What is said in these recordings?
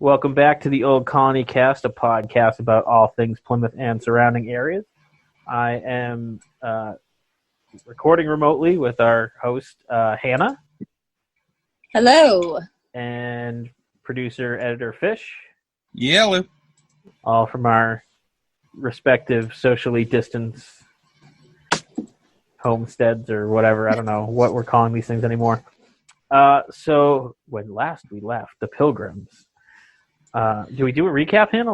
Welcome back to the Old Colony Cast, a podcast about all things Plymouth and surrounding areas. I am recording remotely with our host, Hanna. Hello. And producer, editor, Fish. Yeah. All from our respective socially distanced homesteads or whatever. I don't know what we're calling these things anymore. So when last we left the Pilgrims, do we do a recap, Hanna?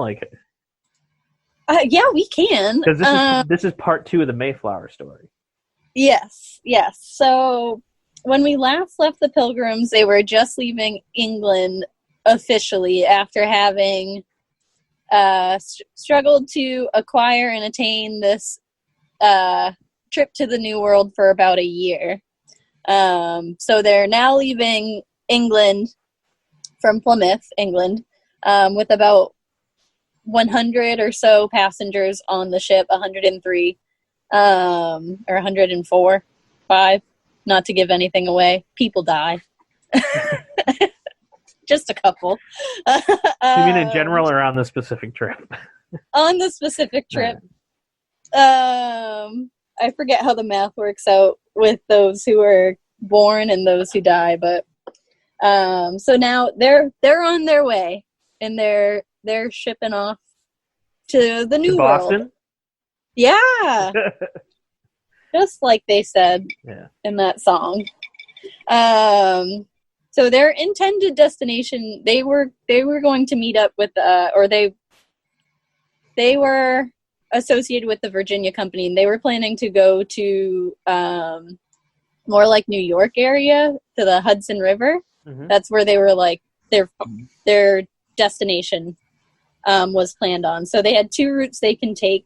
Yeah, we can. Because this is part 2 of the Mayflower story. Yes. So when we last left the Pilgrims, they were just leaving England officially after having struggled to acquire and attain this trip to the New World for about a year. So they're now leaving England from Plymouth, England, with about 100 or so passengers on the ship, 103, or 104, 5, not to give anything away. People die. Just a couple. You mean in general or on the specific trip? On the specific trip. I forget how the math works out with those who are born and those who die, but so now they're on their way, and they're shipping off to the New World. Boston? Yeah. Just like they said in that song. So their intended destination, they were going to meet up with, or they were associated with the Virginia Company, and they were planning to go to more like New York area, to the Hudson River. Mm-hmm. That's where they were their destination was planned on. So they had 2 routes they can take.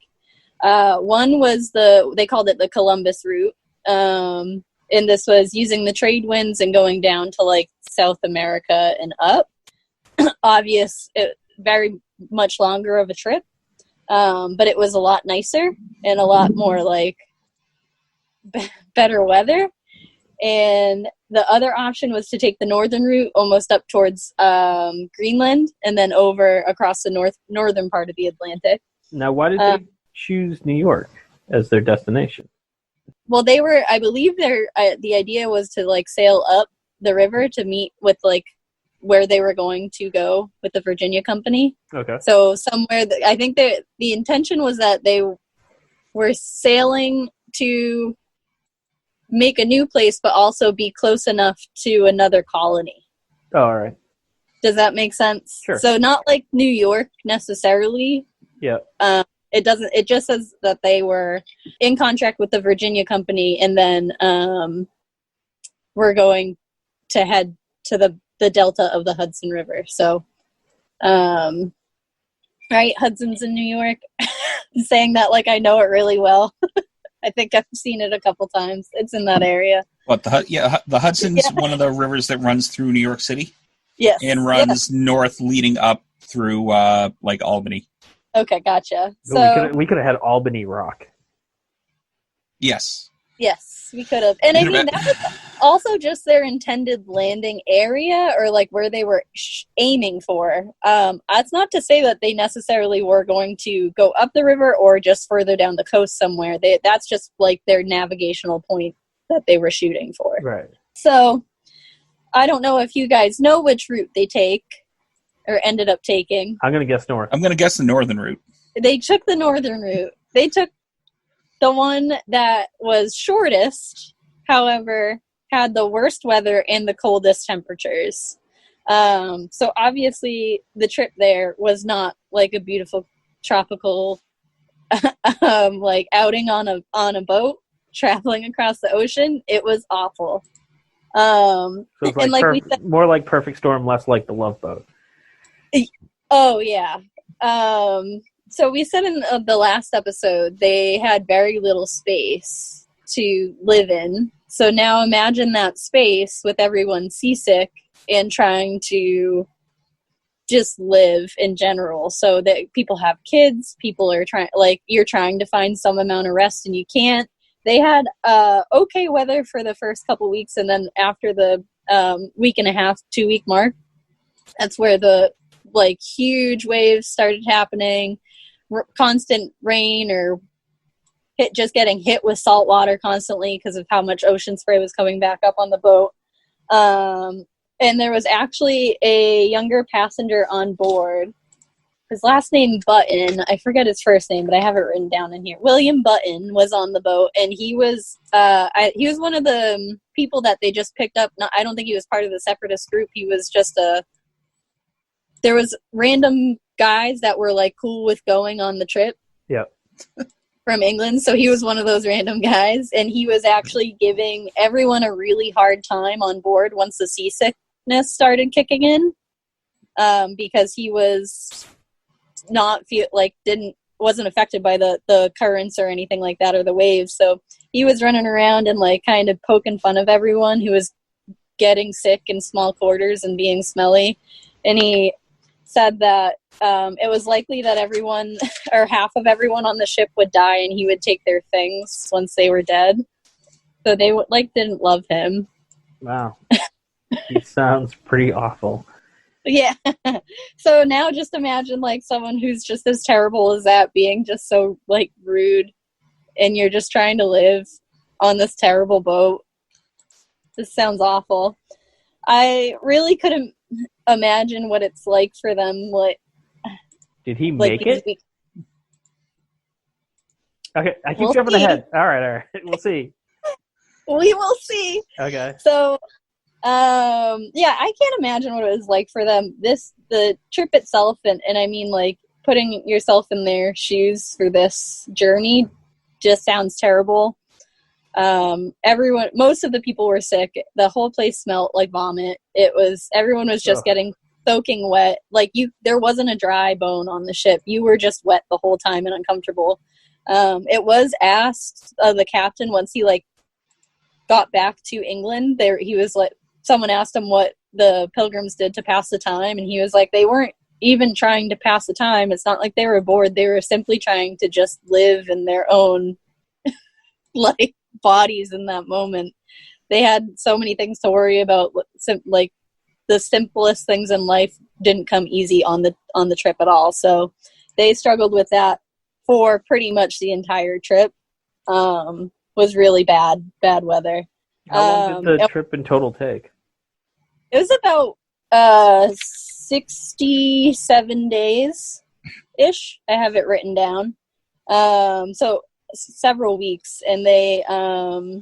One was they called it the Columbus route. And this was using the trade winds and going down to South America and up. Very much longer of a trip. But it was a lot nicer and a lot more better weather. And the other option was to take the northern route almost up towards Greenland and then over across the northern part of the Atlantic. Now, why did they choose New York as their destination? Well, I believe the idea was to sail up the river to meet with where they were going to go with the Virginia Company. Okay. So somewhere, I think the intention was that they were sailing to make a new place, but also be close enough to another colony. Oh, all right. Does that make sense? Sure. So not like New York necessarily. Yeah. It just says that they were in contract with the Virginia Company, and then we're going to head to the delta of the Hudson River. So, right, Hudson's in New York. I'm saying that like I know it really well. I think I've seen it a couple times. It's in that area. What the Hudson's one of the rivers that runs through New York City. Yes, and runs north, leading up through Albany. Okay, gotcha. So we could have had Albany Rock. Yes. Yes, we could have. And I mean, that was also just their intended landing area, or where they were aiming for. That's not to say that they necessarily were going to go up the river or just further down the coast somewhere. That's just their navigational point that they were shooting for. Right. So I don't know if you guys know which route they take or ended up taking. I'm going to guess north. I'm going to guess the northern route. They took the northern route. They took the one that was shortest, however, had the worst weather and the coldest temperatures. So obviously the trip there was not a beautiful tropical outing on a boat traveling across the ocean. It was awful. So it's and we said, more like Perfect Storm, less like the Love Boat. Oh yeah. So we said in the last episode they had very little space to live in. So now imagine that space with everyone seasick and trying to just live in general. So that people have kids, people are you're trying to find some amount of rest and you can't. They had okay weather for the first couple weeks, and then after the week and a half, 2 week mark, that's where the like huge waves started happening, constant rain or just getting hit with salt water constantly because of how much ocean spray was coming back up on the boat. And there was actually a younger passenger on board. His last name Button. I forget his first name, but I have it written down in here. William Button was on the boat, and he was one of the people that they just picked up. I don't think he was part of the separatist group. He was just there was random guys that were like cool with going on the trip. Yep. From England, so he was one of those random guys, and he was actually giving everyone a really hard time on board once the seasickness started kicking in, because he was wasn't affected by the currents or anything like that or the waves. So he was running around and like kind of poking fun of everyone who was getting sick in small quarters and being smelly, and he said that it was likely that everyone or half of everyone on the ship would die, and he would take their things once they were dead. So they didn't love him. Wow. He sounds pretty awful. Yeah. So now just imagine like someone who's just as terrible as that being just so like rude, and you're just trying to live on this terrible boat. This sounds awful. I really couldn't imagine what it's like for them. Did he make it? Okay, I keep jumping ahead. All right. We'll see. We will see. Okay. So, yeah, I can't imagine what it was like for them. The trip itself, and I mean, like, putting yourself in their shoes for this journey just sounds terrible. Most of the people were sick. The whole place smelled like vomit. Everyone was just getting soaking wet. Like there wasn't a dry bone on the ship. You were just wet the whole time and uncomfortable. It was asked of the captain once he like got back to England. He was like, someone asked him what the Pilgrims did to pass the time, and he was like, they weren't even trying to pass the time. It's not like they were bored. They were simply trying to just live in their own like bodies in that moment. They had so many things to worry about, like the simplest things in life didn't come easy on the trip at all. So they struggled with that for pretty much the entire trip. Was really bad weather. How long did the trip in total take? It was about 67 days ish. I have it written down. So several weeks, and they I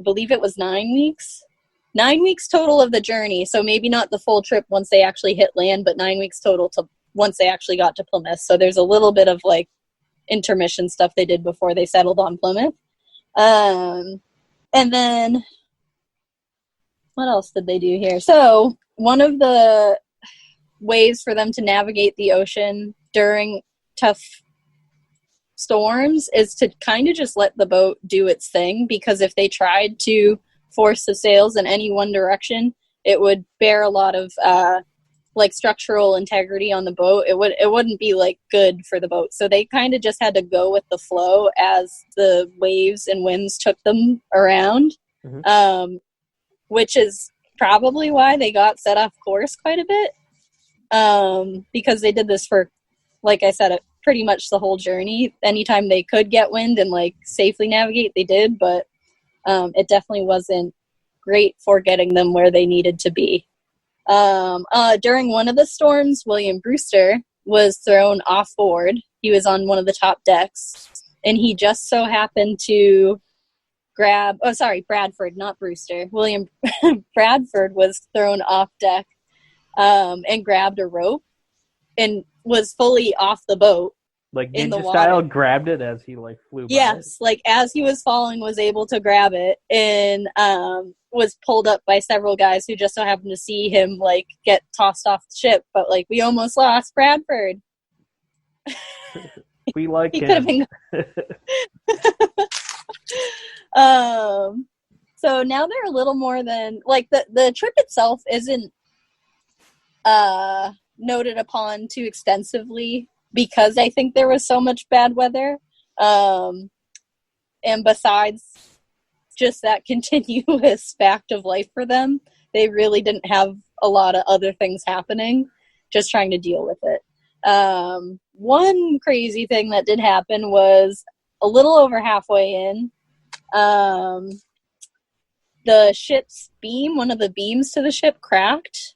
believe it was 9 weeks. 9 weeks total of the journey, so maybe not the full trip once they actually hit land, but 9 weeks total to once they actually got to Plymouth. So there's a little bit of like intermission stuff they did before they settled on Plymouth. And then what else did they do here? So one of the ways for them to navigate the ocean during tough storms is to kind of just let the boat do its thing, because if they tried to force the sails in any one direction, it would bear a lot of like structural integrity on the boat. It wouldn't be like good for the boat. So they kind of just had to go with the flow as the waves and winds took them around, which is probably why they got set off course quite a bit, because they did this for, like I said, pretty much the whole journey. Anytime they could get wind and like safely navigate, they did, but it definitely wasn't great for getting them where they needed to be. During one of the storms, William Brewster was thrown off board. He was on one of the top decks, and he just so happened to Bradford, not Brewster. William Bradford was thrown off deck and grabbed a rope and was fully off the boat. Like in the ninja water. style, grabbed it as he like flew by. Yes, like as he was falling, was able to grab it, and was pulled up by several guys who just so happened to see him like get tossed off the ship. But like, we almost lost Bradford. We like he him. Could have been. So now they're a little more than like the trip itself isn't noted upon too extensively, because I think there was so much bad weather. And besides just that continuous fact of life for them, they really didn't have a lot of other things happening. just trying to deal with it. One crazy thing that did happen was a little over halfway in, the ship's beam, one of the beams to the ship, cracked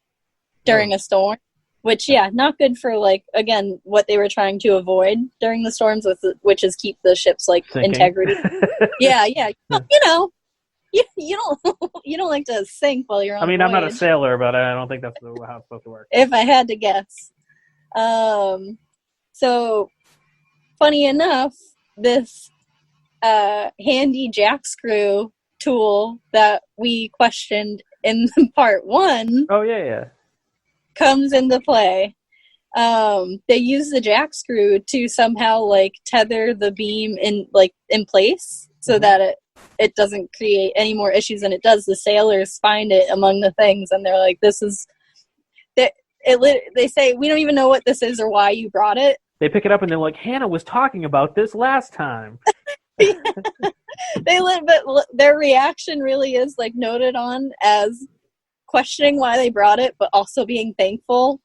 during a storm, which, not good for, like, again, what they were trying to avoid during the storms, which is keep the ship's, like, integrity. Yeah. You don't like to sink while you're on I'm voyage. not a sailor, but I don't think that's how it's supposed to work. If I had to guess. So, funny enough, this handy Jackscrew tool that we questioned in part 1 comes into play. They use the Jackscrew to somehow, like, tether the beam in place so that it doesn't create any more issues than it does. The sailors find it among the things, and they're like, this is... They say, we don't even know what this is or why you brought it. They pick it up and they're like, Hanna was talking about this last time. But their reaction really is, like, noted on as questioning why they brought it, but also being thankful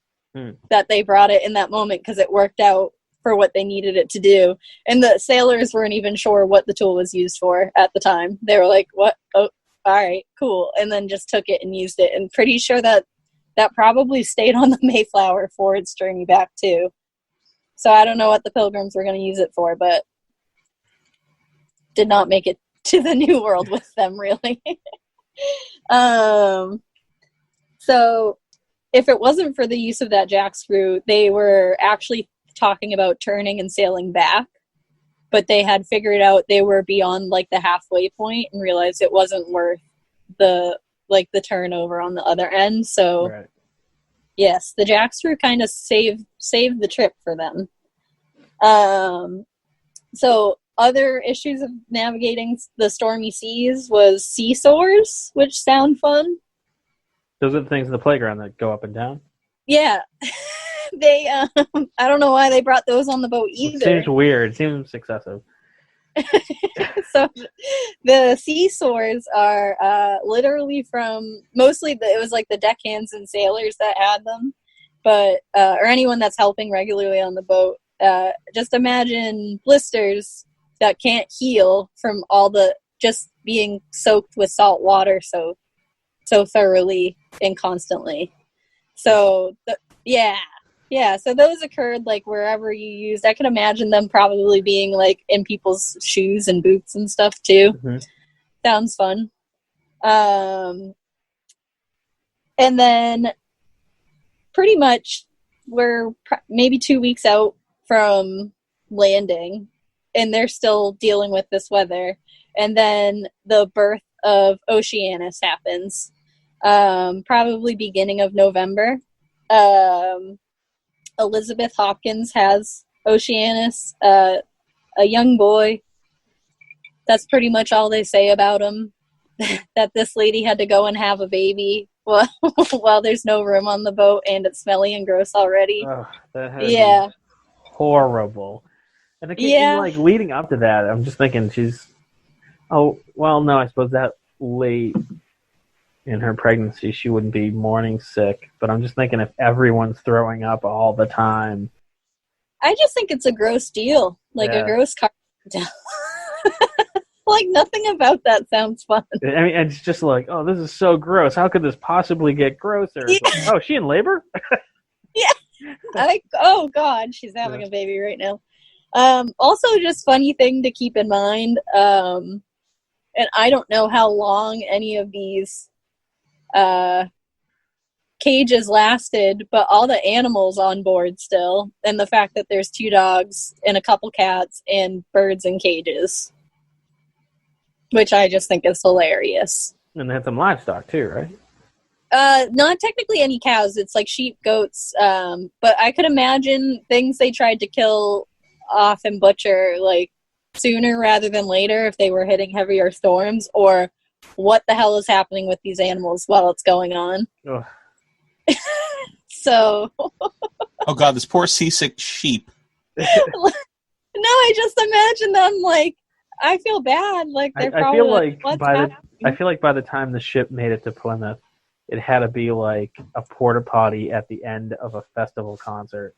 that they brought it in that moment because it worked out for what they needed it to do. And the sailors weren't even sure what the tool was used for at the time. They were like, what? Oh, all right, cool. And then just took it and used it. And pretty sure that probably stayed on the Mayflower for its journey back too. So I don't know what the Pilgrims were going to use it for, but did not make it to the New World with them, really. So if it wasn't for the use of that Jackscrew, they were actually talking about turning and sailing back, but they had figured out they were beyond, like, the halfway point and realized it wasn't worth the turnover on the other end. So yes, the Jackscrew kind of saved the trip for them. So other issues of navigating the stormy seas was sea sores, which sound fun. Those are the things in the playground that go up and down? Yeah. They, I don't know why they brought those on the boat either. It seems weird. It seems excessive. So the sea sores are literally from mostly it was like the deckhands and sailors that had them, but or anyone that's helping regularly on the boat. Just imagine blisters that can't heal from all the just being soaked with salt water so thoroughly and constantly. So so those occurred, like, wherever you used. I can imagine them probably being, like, in people's shoes and boots and stuff too. Mm-hmm. Sounds fun. And then pretty much we're maybe 2 weeks out from landing, and they're still dealing with this weather. And then the birth of Oceanus happens, probably beginning of November. Elizabeth Hopkins has Oceanus, a young boy. That's pretty much all they say about him. That this lady had to go and have a baby while there's no room on the boat and it's smelly and gross already. Oh, that had to be horrible. And like leading up to that, I'm just thinking I suppose that late in her pregnancy she wouldn't be morning sick, but I'm just thinking if everyone's throwing up all the time. I just think it's a gross deal, like a gross car deal. Like, nothing about that sounds fun. I mean, it's just like, oh, this is so gross. How could this possibly get grosser? Yeah. Like, oh, is she in labor? Yeah. Oh, God, she's having a baby right now. Also, just funny thing to keep in mind, and I don't know how long any of these cages lasted, but all the animals on board still, and the fact that there's 2 dogs and a couple cats and birds in cages, which I just think is hilarious. And they had some livestock too, right? Not technically any cows. It's like sheep, goats, but I could imagine things they tried to kill off and butcher, like, sooner rather than later if they were hitting heavier storms, or what the hell is happening with these animals while it's going on. So oh God, this poor seasick sheep. No, I just imagine them, like, I feel bad, like they're probably I feel like by the time the ship made it to Plymouth, it had to be like a porta potty at the end of a festival concert.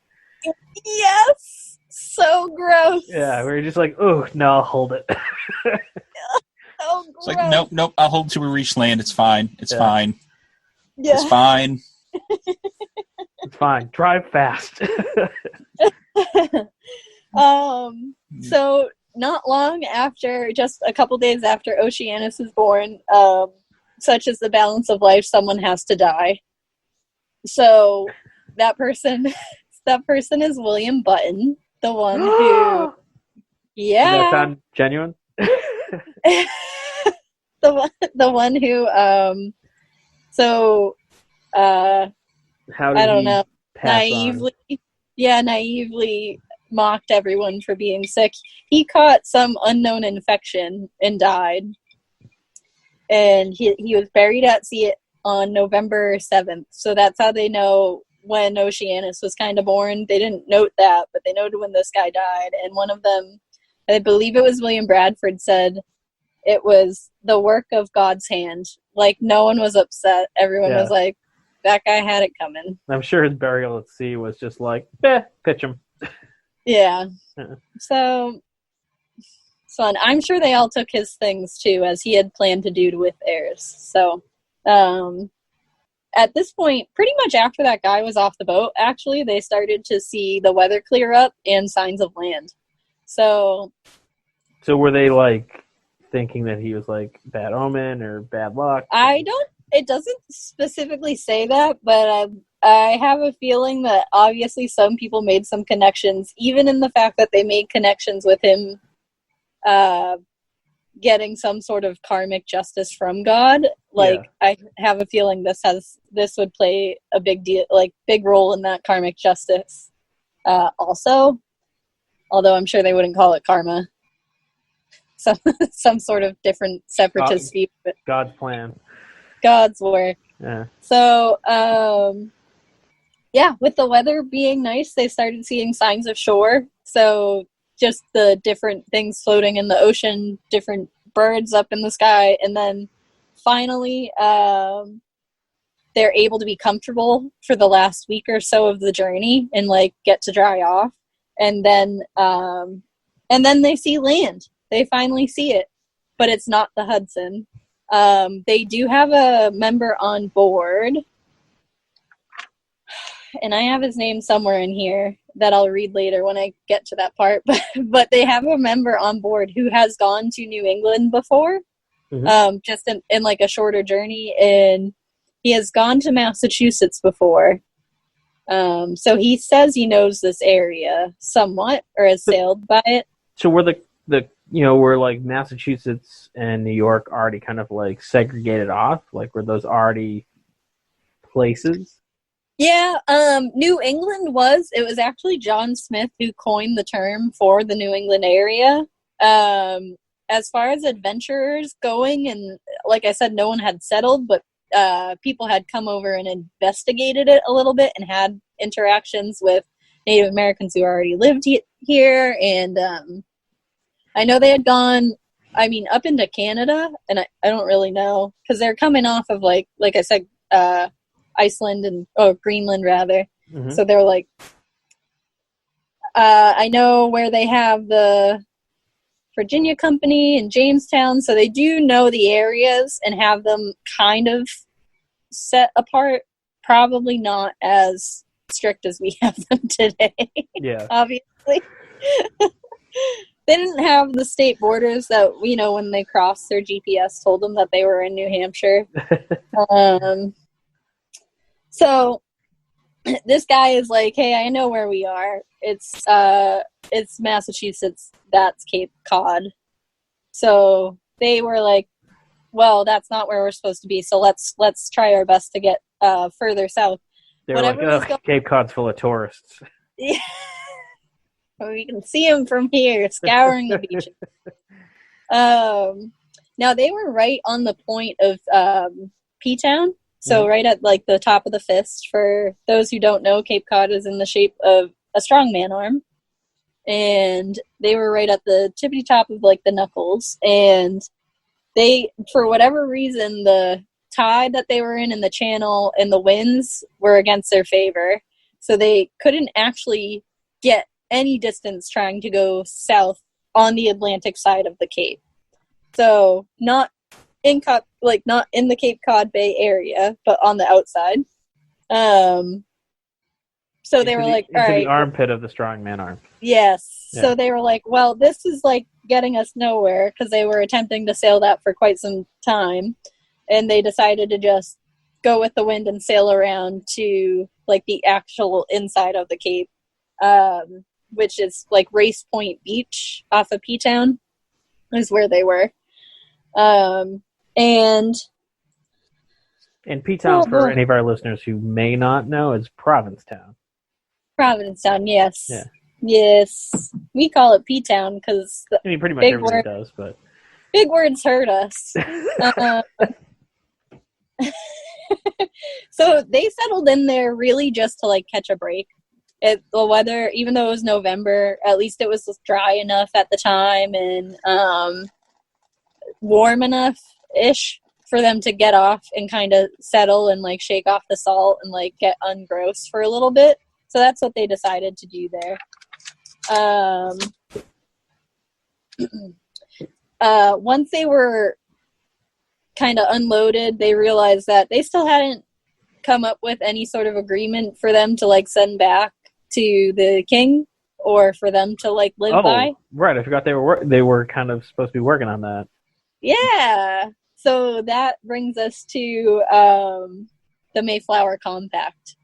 Yes! So gross. Yeah, we were just like, oh, no, I'll hold it. So It's like, nope, I'll hold till we reach land. It's fine. It's Yeah. fine. Yeah. It's fine. It's fine. Drive fast. So not long after, just a couple days after Oceanus is born, such as the balance of life, someone has to die. So that person is William Button, the one who, yeah, Does that sound genuine? the one who, How did I don't he know, pass on? naively mocked everyone for being sick. He caught some unknown infection and died. And he was buried at sea on November 7th. So that's how they know when Oceanus was kind of born. They didn't note that, but they noted when this guy died. And one of them, I believe it was William Bradford, said it was the work of God's hand. Like, no one was upset. Everyone was like, that guy had it coming. I'm sure his burial at sea was just like, pitch him. Yeah. So and I'm sure they all took his things too, as he had planned to do with theirs. So at this point, pretty much after that guy was off the boat, actually, they started to see the weather clear up and signs of land. So were they like thinking that he was like bad omen or bad luck? It doesn't specifically say that, but I have a feeling that obviously some people made some connections, even in the fact that they made connections with him getting some sort of karmic justice from God. Like, I have a feeling this would play a big role in that karmic justice also, although I'm sure they wouldn't call it karma. Some sort of different separatist view. God's plan. God's work. Yeah. So, with the weather being nice, they started seeing signs of shore. So just the different things floating in the ocean, different birds up in the sky, and then finally they're able to be comfortable for the last week or so of the journey and like get to dry off, and then they see land. They finally see it, but it's not the Hudson. They do have a member on board, and I have his name somewhere in here that I'll read later when I get to that part. But they have a member on board who has gone to New England before, just in like a shorter journey, and he has gone to Massachusetts before. So he says he knows this area somewhat, or has sailed by it. So were were like Massachusetts and New York already kind of like segregated off? Like, were those already places? Yeah, New England it was actually John Smith who coined the term for the New England area. As far as adventurers going, and like I said, no one had settled, but people had come over and investigated it a little bit and had interactions with Native Americans who already lived here. And I know they had gone, up into Canada, and I don't really know, because they're coming off of, like I said, Iceland Greenland, rather. Mm-hmm. So they're like, I know where they have the Virginia Company and Jamestown, so they do know the areas and have them kind of set apart. Probably not as strict as we have them today. Yeah. Obviously. They didn't have the state borders that, when they crossed, their GPS told them that they were in New Hampshire. So this guy is like, hey, I know where we are. It's Massachusetts. That's Cape Cod. So they were like, well, that's not where we're supposed to be. So let's try our best to get further south. They were like, Cape Cod's full of tourists. Yeah. We can see them from here, scouring the beaches. Now, they were right on the point of P-Town, so right at like the top of the fist. For those who don't know, Cape Cod is in the shape of a strongman arm, and they were right at the tippity top of like the knuckles. And they, for whatever reason, the tide that they were in the channel and the winds were against their favor. So they couldn't actually get any distance trying to go south on the Atlantic side of the Cape. So not in the Cape Cod Bay area, but on the outside. So they were like, all right. The armpit of the strong man arm. Yes. Yeah. So they were like, well, this is like getting us nowhere, because they were attempting to sail that for quite some time. And they decided to just go with the wind and sail around to like the actual inside of the Cape, which is like Race Point Beach off of P-Town is where they were. And P-Town, for any of our listeners who may not know, is Provincetown. Provincetown, yes. Yeah. Yes. We call it P-Town because pretty much everybody does, but big words hurt us. So they settled in there really just to like catch a break. The weather, even though it was November, at least it was dry enough at the time and warm enough-ish for them to get off and kind of settle and like shake off the salt and like get ungrossed for a little bit. So that's what they decided to do there. Once they were kind of unloaded, they realized that they still hadn't come up with any sort of agreement for them to like send back to the king or for them to like live by. Right, I forgot they were kind of supposed to be working on that. Yeah. So that brings us to the Mayflower Compact.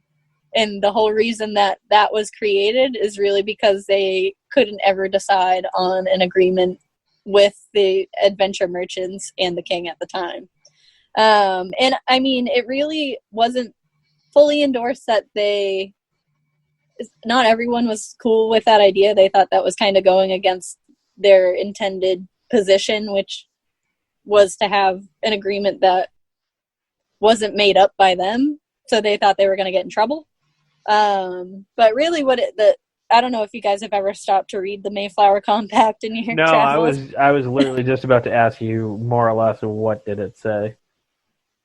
And the whole reason that was created is really because they couldn't ever decide on an agreement with the adventure merchants and the king at the time. And I mean, it really wasn't fully endorsed that not everyone was cool with that idea. They thought that was kind of going against their intended position, which was to have an agreement that wasn't made up by them. So they thought they were going to get in trouble. But really I don't know if you guys have ever stopped to read the Mayflower Compact in your travels. I was literally just about to ask you more or less what did it say.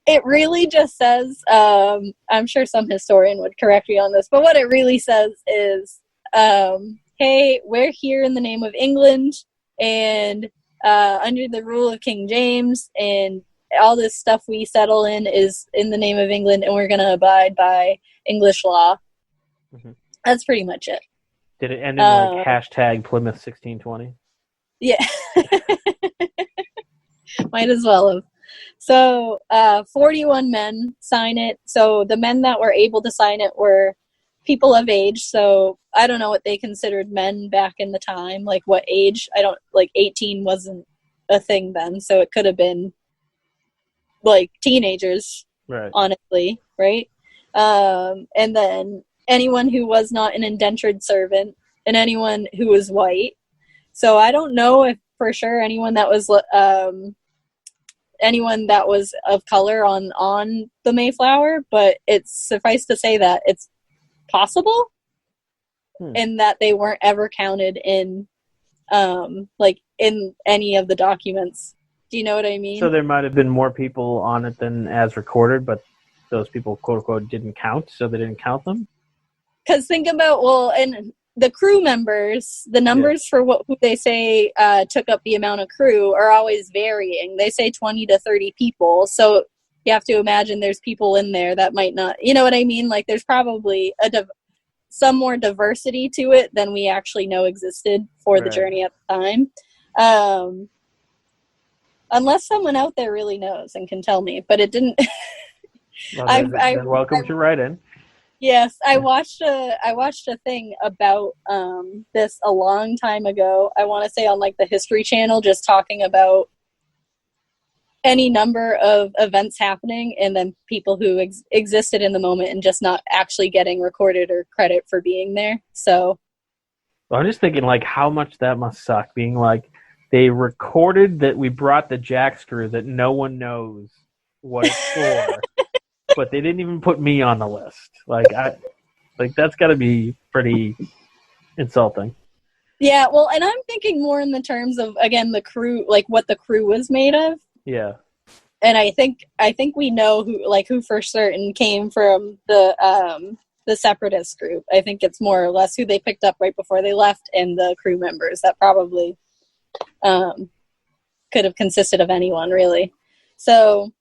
It really just says, I'm sure some historian would correct me on this, but what it really says is, hey, we're here in the name of England and under the rule of King James, and all this stuff we settle in is in the name of England, and we're going to abide by English law. Mm-hmm. That's pretty much it. Did it end in like hashtag Plymouth 1620? Yeah. Might as well have. So 41 men sign it. So the men that were able to sign it were people of age. So I don't know what they considered men back in the time. Like what age? 18 wasn't a thing then. So it could have been like teenagers, right? Honestly, right? And then anyone who was not an indentured servant and anyone who was white. So I don't know if for sure anyone that was of color on the Mayflower, but it's suffice to say that it's possible and that they weren't ever counted in in any of the documents. Do you know what I mean? So there might have been more people on it than as recorded, but those people, quote unquote, didn't count, so they didn't count them? Because think about, and the crew members, the numbers for who they say took up the amount of crew are always varying. They say 20 to 30 people. So you have to imagine there's people in there that might not, you know what I mean? Like there's probably some more diversity to it than we actually know existed for the journey at the time. Unless someone out there really knows and can tell me, but it didn't. Well, they're welcome to write in. Yes, I watched a thing about this a long time ago. I want to say on like the History Channel, just talking about any number of events happening and then people who existed in the moment and just not actually getting recorded or credit for being there. So I'm just thinking like how much that must suck, being like they recorded that we brought the Jackscrew that no one knows what it's for. But they didn't even put me on the list. That's got to be pretty insulting. Yeah, well, and I'm thinking more in the terms of, again, the crew, like what the crew was made of. Yeah. And I think we know who for certain came from the separatist group. I think it's more or less who they picked up right before they left, and the crew members that probably could have consisted of anyone, really. So,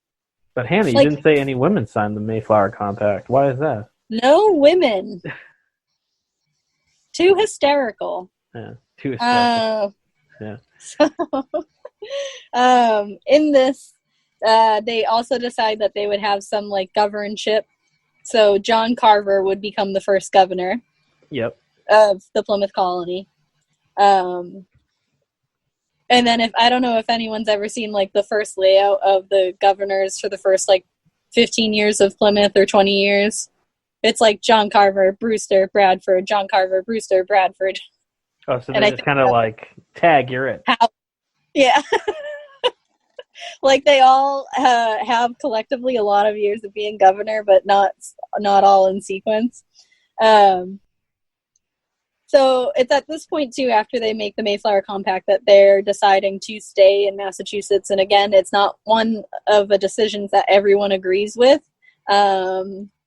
but Hanna, you didn't say any women signed the Mayflower Compact. Why is that? No women. Too hysterical. Yeah, too hysterical. Yeah. So, in this, they also decide that they would have some governorship. So John Carver would become the first governor. Yep. Of the Plymouth colony. And then I don't know if anyone's ever seen the first layout of the governors for the first 15 years of Plymouth or 20 years. It's John Carver, Brewster, Bradford, John Carver, Brewster, Bradford. Oh, so they just kind of tag, you're it. Yeah. They all have collectively a lot of years of being governor, but not all in sequence. So it's at this point, too, after they make the Mayflower Compact, that they're deciding to stay in Massachusetts. And again, it's not one of the decisions that everyone agrees with.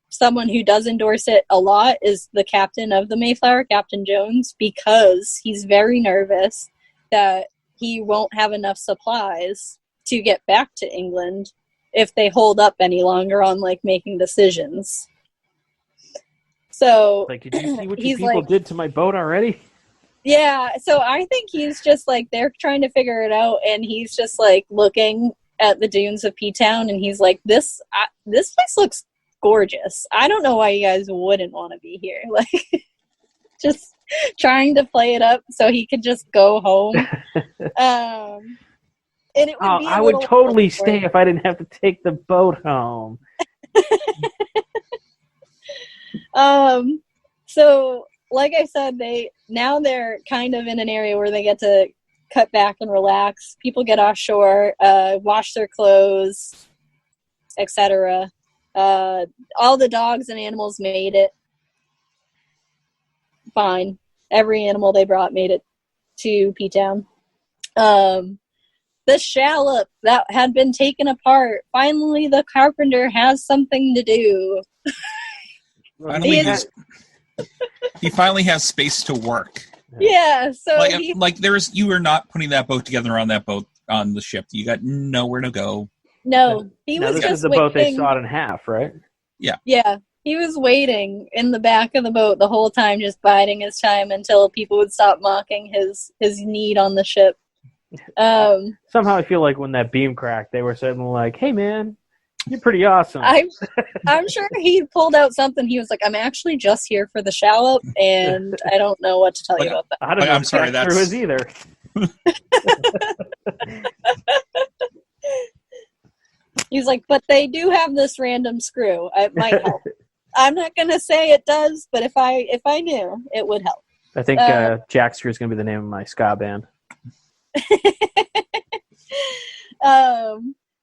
Someone who does endorse it a lot is the captain of the Mayflower, Captain Jones, because he's very nervous that he won't have enough supplies to get back to England if they hold up any longer on making decisions. So did you see what you people did to my boat already? Yeah, so I think he's just they're trying to figure it out, and he's just looking at the dunes of P-Town, and he's this place looks gorgeous. I don't know why you guys wouldn't want to be here. Just trying to play it up so he could just go home. And it would be I would totally stay if I didn't have to take the boat home. So like I said, they're kind of in an area where they get to cut back and relax. People get offshore, wash their clothes, etc. All the dogs and animals made it fine. Every animal they brought made it to P-Town. The shallop that had been taken apart, finally the carpenter has something to do. He finally has space to work. Yeah, so you were not putting that boat together on the ship. You got nowhere to go. No, he was this just is the boat they sawed in half, right? Yeah. Yeah, he was waiting in the back of the boat the whole time, just biding his time until people would stop mocking his need on the ship. Somehow I feel like when that beam cracked, they were suddenly like, "Hey, man, you're pretty awesome." I'm sure he pulled out something. He was like, "I'm actually just here for the shallop, and I don't know what to tell you about that." I don't know. I'm sorry, that's true as either. He's like, "But they do have this random screw. It might help." I'm not gonna say it does, but if I knew, it would help. I think Jackscrew is gonna be the name of my ska band.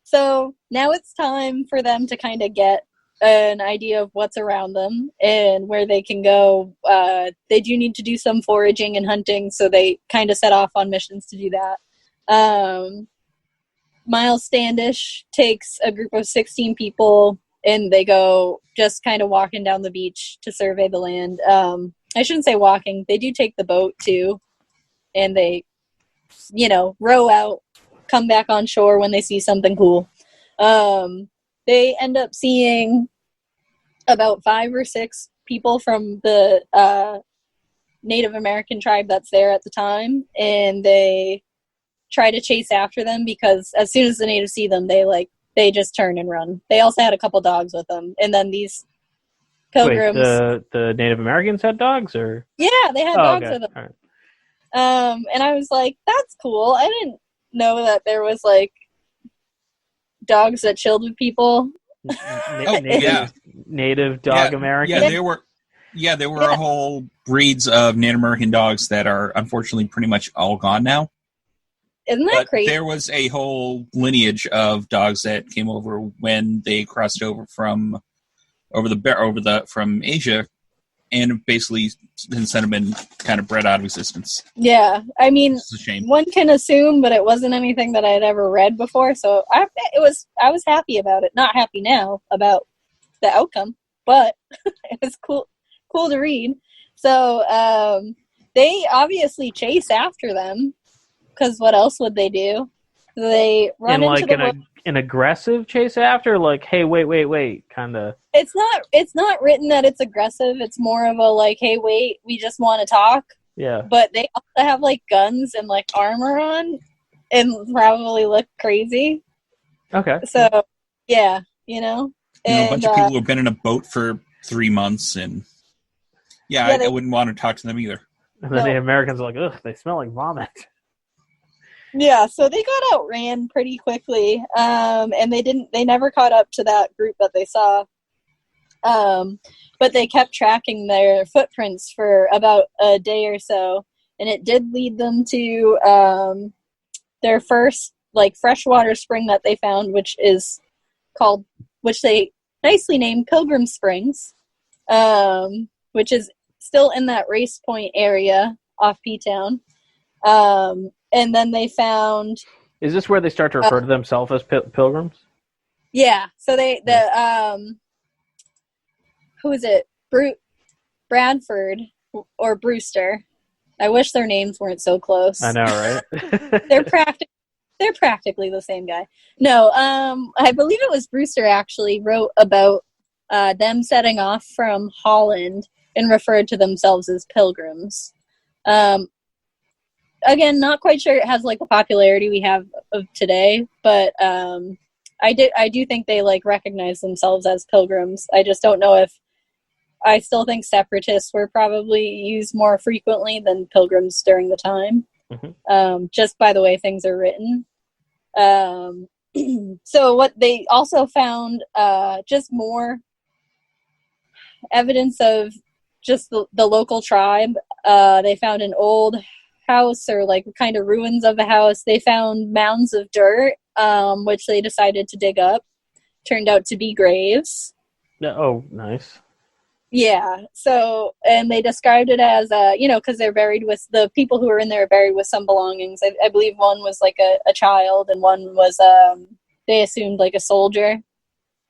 So now it's time for them to kind of get an idea of what's around them and where they can go. They do need to do some foraging and hunting, so they kind of set off on missions to do that. Miles Standish takes a group of 16 people, and they go just kind of walking down the beach to survey the land. I shouldn't say walking. They do take the boat, too, and they row out, come back on shore when they see something cool. They end up seeing about 5 or 6 people from the Native American tribe that's there at the time, and they try to chase after them because as soon as the natives see them, they just turn and run. They also had a couple dogs with them, and then these pilgrims. Wait, the Native Americans had dogs, or yeah, they had dogs okay. with them. All right. And I was like, that's cool. I didn't know that there was dogs that chilled with people. Native dog American. Yeah, there were a whole breeds of Native American dogs that are unfortunately pretty much all gone now. Isn't that crazy? There was a whole lineage of dogs that came over when they crossed over from Asia, and basically since then have been kind of bred out of existence. Yeah, I mean, It's a shame. one can assume, but it wasn't anything that I had ever read before, so I was happy about it. Not happy now about the outcome, but it was cool to read. So they obviously chase after them, because what else would they do? They run and into like an aggressive chase after, like, hey, wait, kind of. It's not written that it's aggressive. It's more of a like, hey, wait, we just want to talk. Yeah. But they also have like guns and like armor on, and probably look crazy. Okay. So yeah, you know, a bunch of people who have been in a boat for 3 months, and I wouldn't want to talk to them either. And then the Americans are like, ugh, they smell like vomit. Yeah, so they got outran pretty quickly, and they never caught up to that group that they saw. But they kept tracking their footprints for about a day or so, and it did lead them to their first like freshwater spring that they found, which they nicely named Pilgrim Springs, which is still in that Race Point area off P-Town. And then they found... Is this where they start to refer to themselves as pilgrims? Yeah. So who is it? Bradford or Brewster. I wish their names weren't so close. I know, right? They're practically the same guy. No, I believe it was Brewster actually wrote about them setting off from Holland and referred to themselves as pilgrims. Again, not quite sure it has like the popularity we have of today, but I do think they like recognize themselves as pilgrims. I just don't know if I still think separatists were probably used more frequently than pilgrims during the time, just by the way things are written. So what they also found, just more evidence of just the local tribe. They found an old house, or like kind of ruins of a house. They found mounds of dirt, which they decided to dig up. Turned out to be graves. Oh, nice. Yeah. So, and they described it as, because they're buried with, the people who were in there are buried with some belongings. I believe one was like a child, and one was, they assumed like a soldier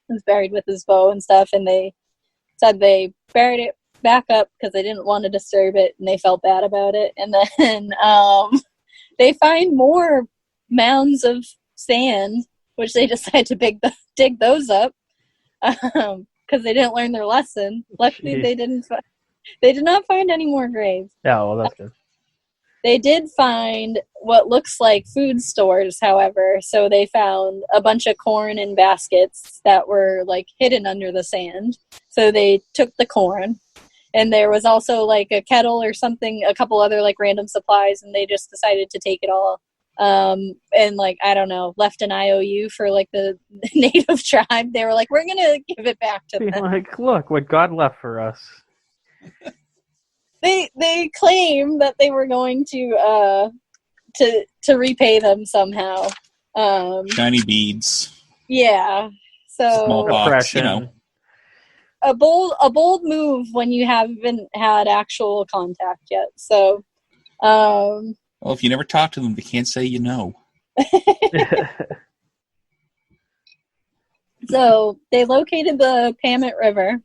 was buried with his bow and stuff. And they said they buried it back up because they didn't want to disturb it, and they felt bad about it. And then they find more mounds of sand, which they decide to dig those up because they didn't learn their lesson. Luckily, they did not find any more graves. Yeah, well, that's good. They did find what looks like food stores, however. So they found a bunch of corn in baskets that were like hidden under the sand. So they took the corn. And there was also like a kettle or something, a couple other like random supplies, and they just decided to take it all. And like, I don't know, left an IOU for like the native tribe. They were like, we're going to give it back to them. Like, look what God left for us. They claim that they were going to repay them somehow. Shiny beads. Yeah. So smallpox, A bold move when you haven't had actual contact yet. So, well, if you never talk to them, they can't say you know. So they located the Pamet River,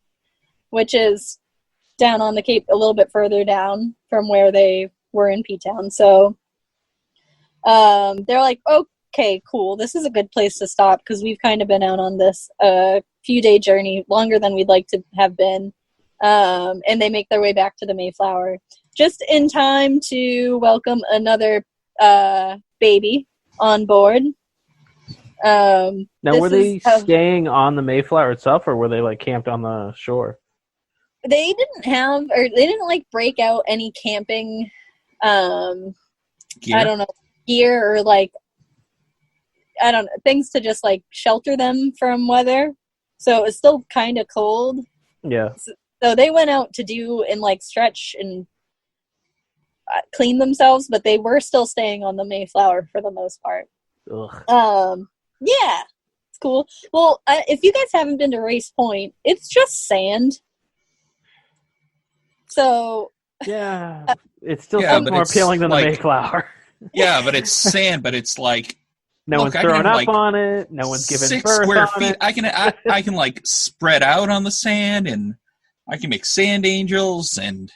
which is down on the Cape, a little bit further down from where they were in P-Town. So they're like, okay, cool. This is a good place to stop because we've kind of been out on this few-day journey, longer than we'd like to have been. And they make their way back to the Mayflower just in time to welcome another baby on board. Now, were they staying on the Mayflower itself, or were they like camped on the shore? They didn't like break out any camping, gear or like, I don't know, things to just like shelter them from weather. So it was still kind of cold. Yeah. So they went out to do and like stretch and clean themselves, but they were still staying on the Mayflower for the most part. Ugh. Yeah, it's cool. Well, if you guys haven't been to Race Point, it's just sand. So Yeah, it still Yeah, sounds but more it's appealing than like- the Mayflower. Yeah, but it's sand, but it's like No Look, one's I can throwing have, up like, on it. No one's giving 6 birth square on feet. it. I can like spread out on the sand, and I can make sand angels, and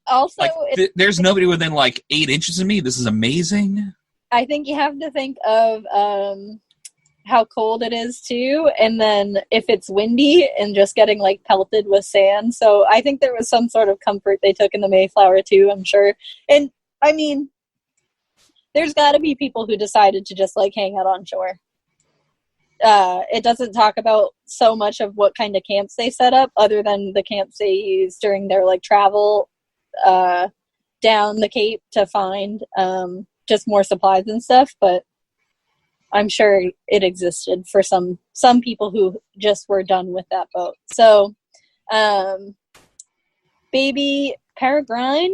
also, like there's nobody within like 8 inches of me. This is amazing. I think you have to think of how cold it is too, and then if it's windy and just getting like pelted with sand. So I think there was some sort of comfort they took in the Mayflower too, I'm sure. And I mean, there's got to be people who decided to just like hang out on shore. It doesn't talk about so much of what kind of camps they set up, other than the camps they used during their like travel down the Cape to find just more supplies and stuff. But I'm sure it existed for some people who just were done with that boat. So, baby Peregrine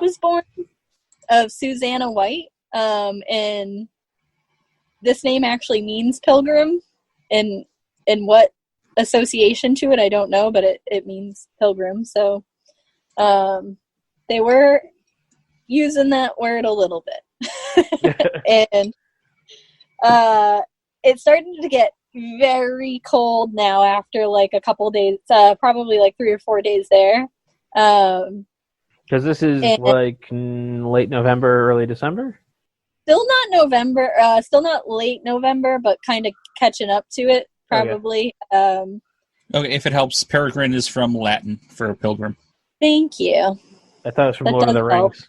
was born of Susanna White, and this name actually means pilgrim, and what association to it I don't know, but it means pilgrim. So they were using that word a little bit. And it's starting to get very cold now after like a couple days, probably like 3 or 4 days there. Because this is like late November, early December? Still not November, still not late November, but kind of catching up to it, probably. Okay, if it helps, peregrine is from Latin for a pilgrim. Thank you. I thought it was from That Lord of the does help. Rings.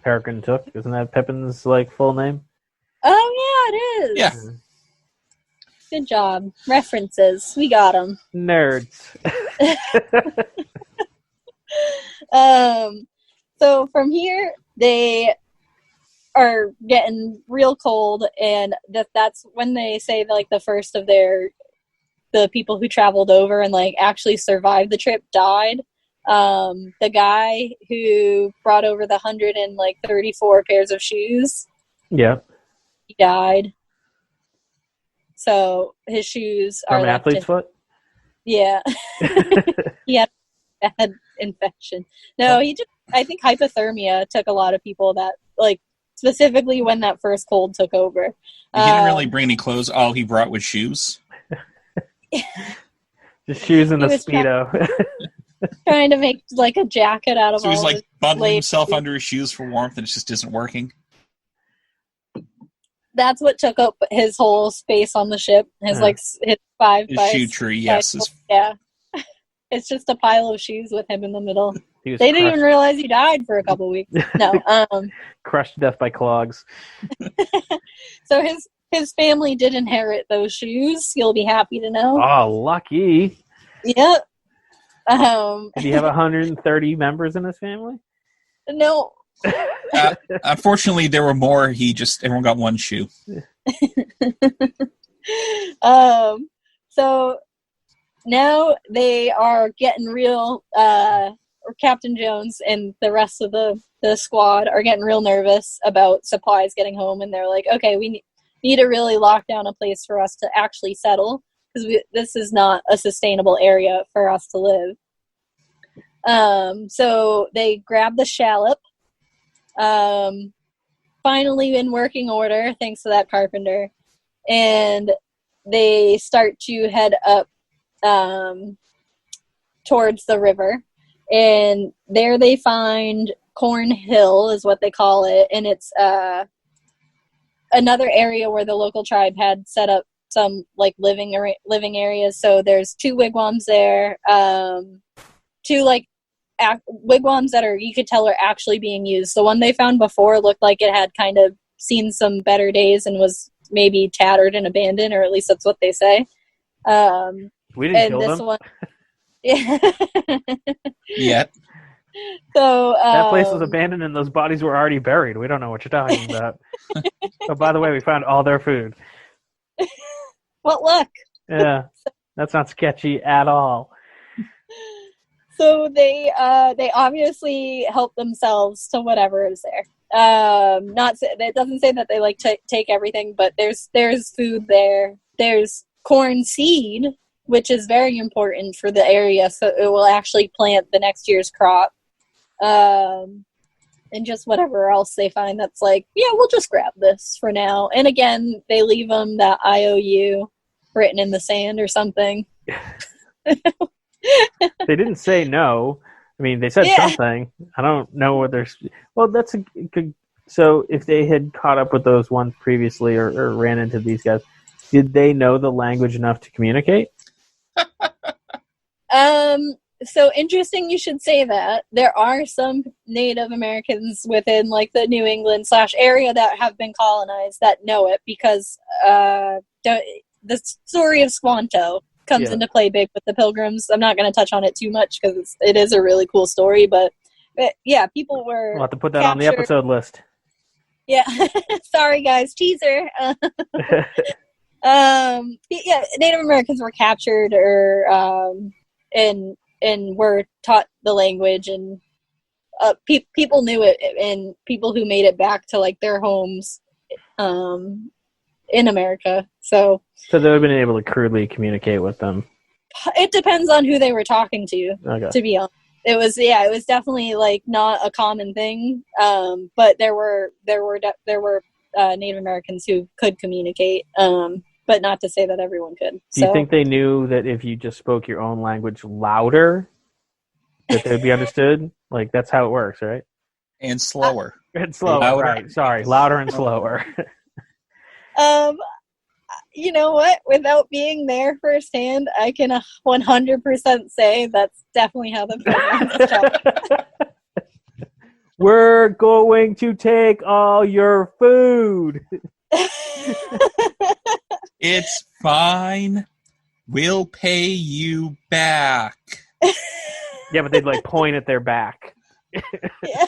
Peregrine Took, isn't that Pippin's like full name? Oh, yeah, it is. Yeah. Good job. References. We got them. Nerds. So from here, they are getting real cold, and that's when they say like the first of the people who traveled over and like actually survived the trip died. The guy who brought over the 134 pairs of shoes, Yeah. he died. So his shoes From are left athlete's foot? Yeah. He had a bad infection. No, I think hypothermia took a lot of people that, like, specifically when that first cold took over. He didn't really bring any clothes. All he brought was shoes. Just shoes and a He was Speedo. trying to make, like, a jacket out of So he's all like his bundling slave himself shoes. under his shoes for warmth, and it just isn't working. That's what took up his whole space on the ship. His, Yeah. his 5 His by shoe tree, yes. yeah. It's just a pile of shoes with him in the middle. He was They didn't crushed, even realize he died for a couple weeks. No. crushed to death by clogs. So his family did inherit those shoes. You'll be happy to know. Oh, lucky. Yep. Did he have 130 members in his family? No. Unfortunately, there were more. Everyone got one shoe. So now they are getting real, or Captain Jones and the rest of the squad are getting real nervous about supplies getting home, and they're like, okay, we need to really lock down a place for us to actually settle, because this is not a sustainable area for us to live. So they grab the shallop, finally in working order, thanks to that carpenter, and they start to head up towards the river, and there they find Corn Hill is what they call it, and it's another area where the local tribe had set up some like living areas. So there's 2 wigwams there, 2 like wigwams that you could tell are actually being used. The one they found before looked like it had kind of seen some better days and was maybe tattered and abandoned, or at least that's what they say. We didn't kill this them. one, yeah. Yet. So That place was abandoned and those bodies were already buried. We don't know what you're talking about. Oh, by the way, we found all their food. what luck. Yeah, that's not sketchy at all. So they obviously help themselves to whatever is there. It doesn't say that they like take everything, but there's food there. There's corn seed which is very important for the area, so it will actually plant the next year's crop. And just whatever else they find that's like, yeah, we'll just grab this for now. And again, they leave them that IOU written in the sand or something. They didn't say no. I mean, they said something. I don't know what they're... Well, that's a good... So if they had caught up with those ones previously or ran into these guys, did they know the language enough to communicate? So interesting you should say that. There are some Native Americans within like the New England / area that have been colonized that know it because the story of Squanto comes into play big with the Pilgrims. I'm not going to touch on it too much because it is a really cool story, but yeah, people were... We'll have to put that on the episode list. Yeah. Sorry, guys. Teaser. Yeah, Native Americans were captured or and were taught the language, and people knew it, and people who made it back to like their homes in America. So they would have been able to crudely communicate with them. It depends on who they were talking to. Okay. To be honest, it was definitely like not a common thing. But there were Native Americans who could communicate. But not to say that everyone could. Do you think they knew that if you just spoke your own language louder, that they'd be understood? Like, that's how it works, right? And slower. And slower, right. Sorry, louder and slower. You know what? Without being there firsthand, I can 100% say that's definitely how the program is. We're going to take all your food. It's fine. We'll pay you back. Yeah, but they'd like point at their back.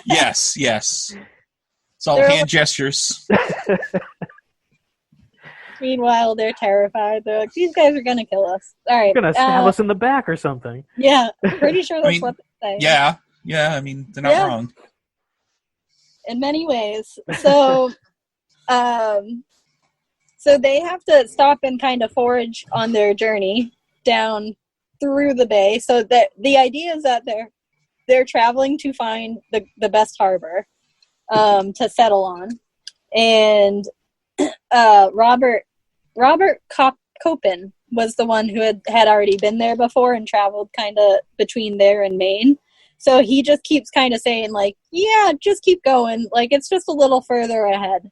Yes. It's all hand gestures. Meanwhile, they're terrified. They're like, these guys are going to kill us. All right. They're going to stab us in the back or something. Yeah, pretty sure that's what they say. Yeah, I mean, they're not wrong. In many ways. So, so they have to stop and kind of forage on their journey down through the bay. So that the idea is that they're traveling to find the best harbor to settle on. And Robert Copin was the one who had already been there before and traveled kind of between there and Maine. So he just keeps kind of saying like, yeah, just keep going. Like, it's just a little further ahead.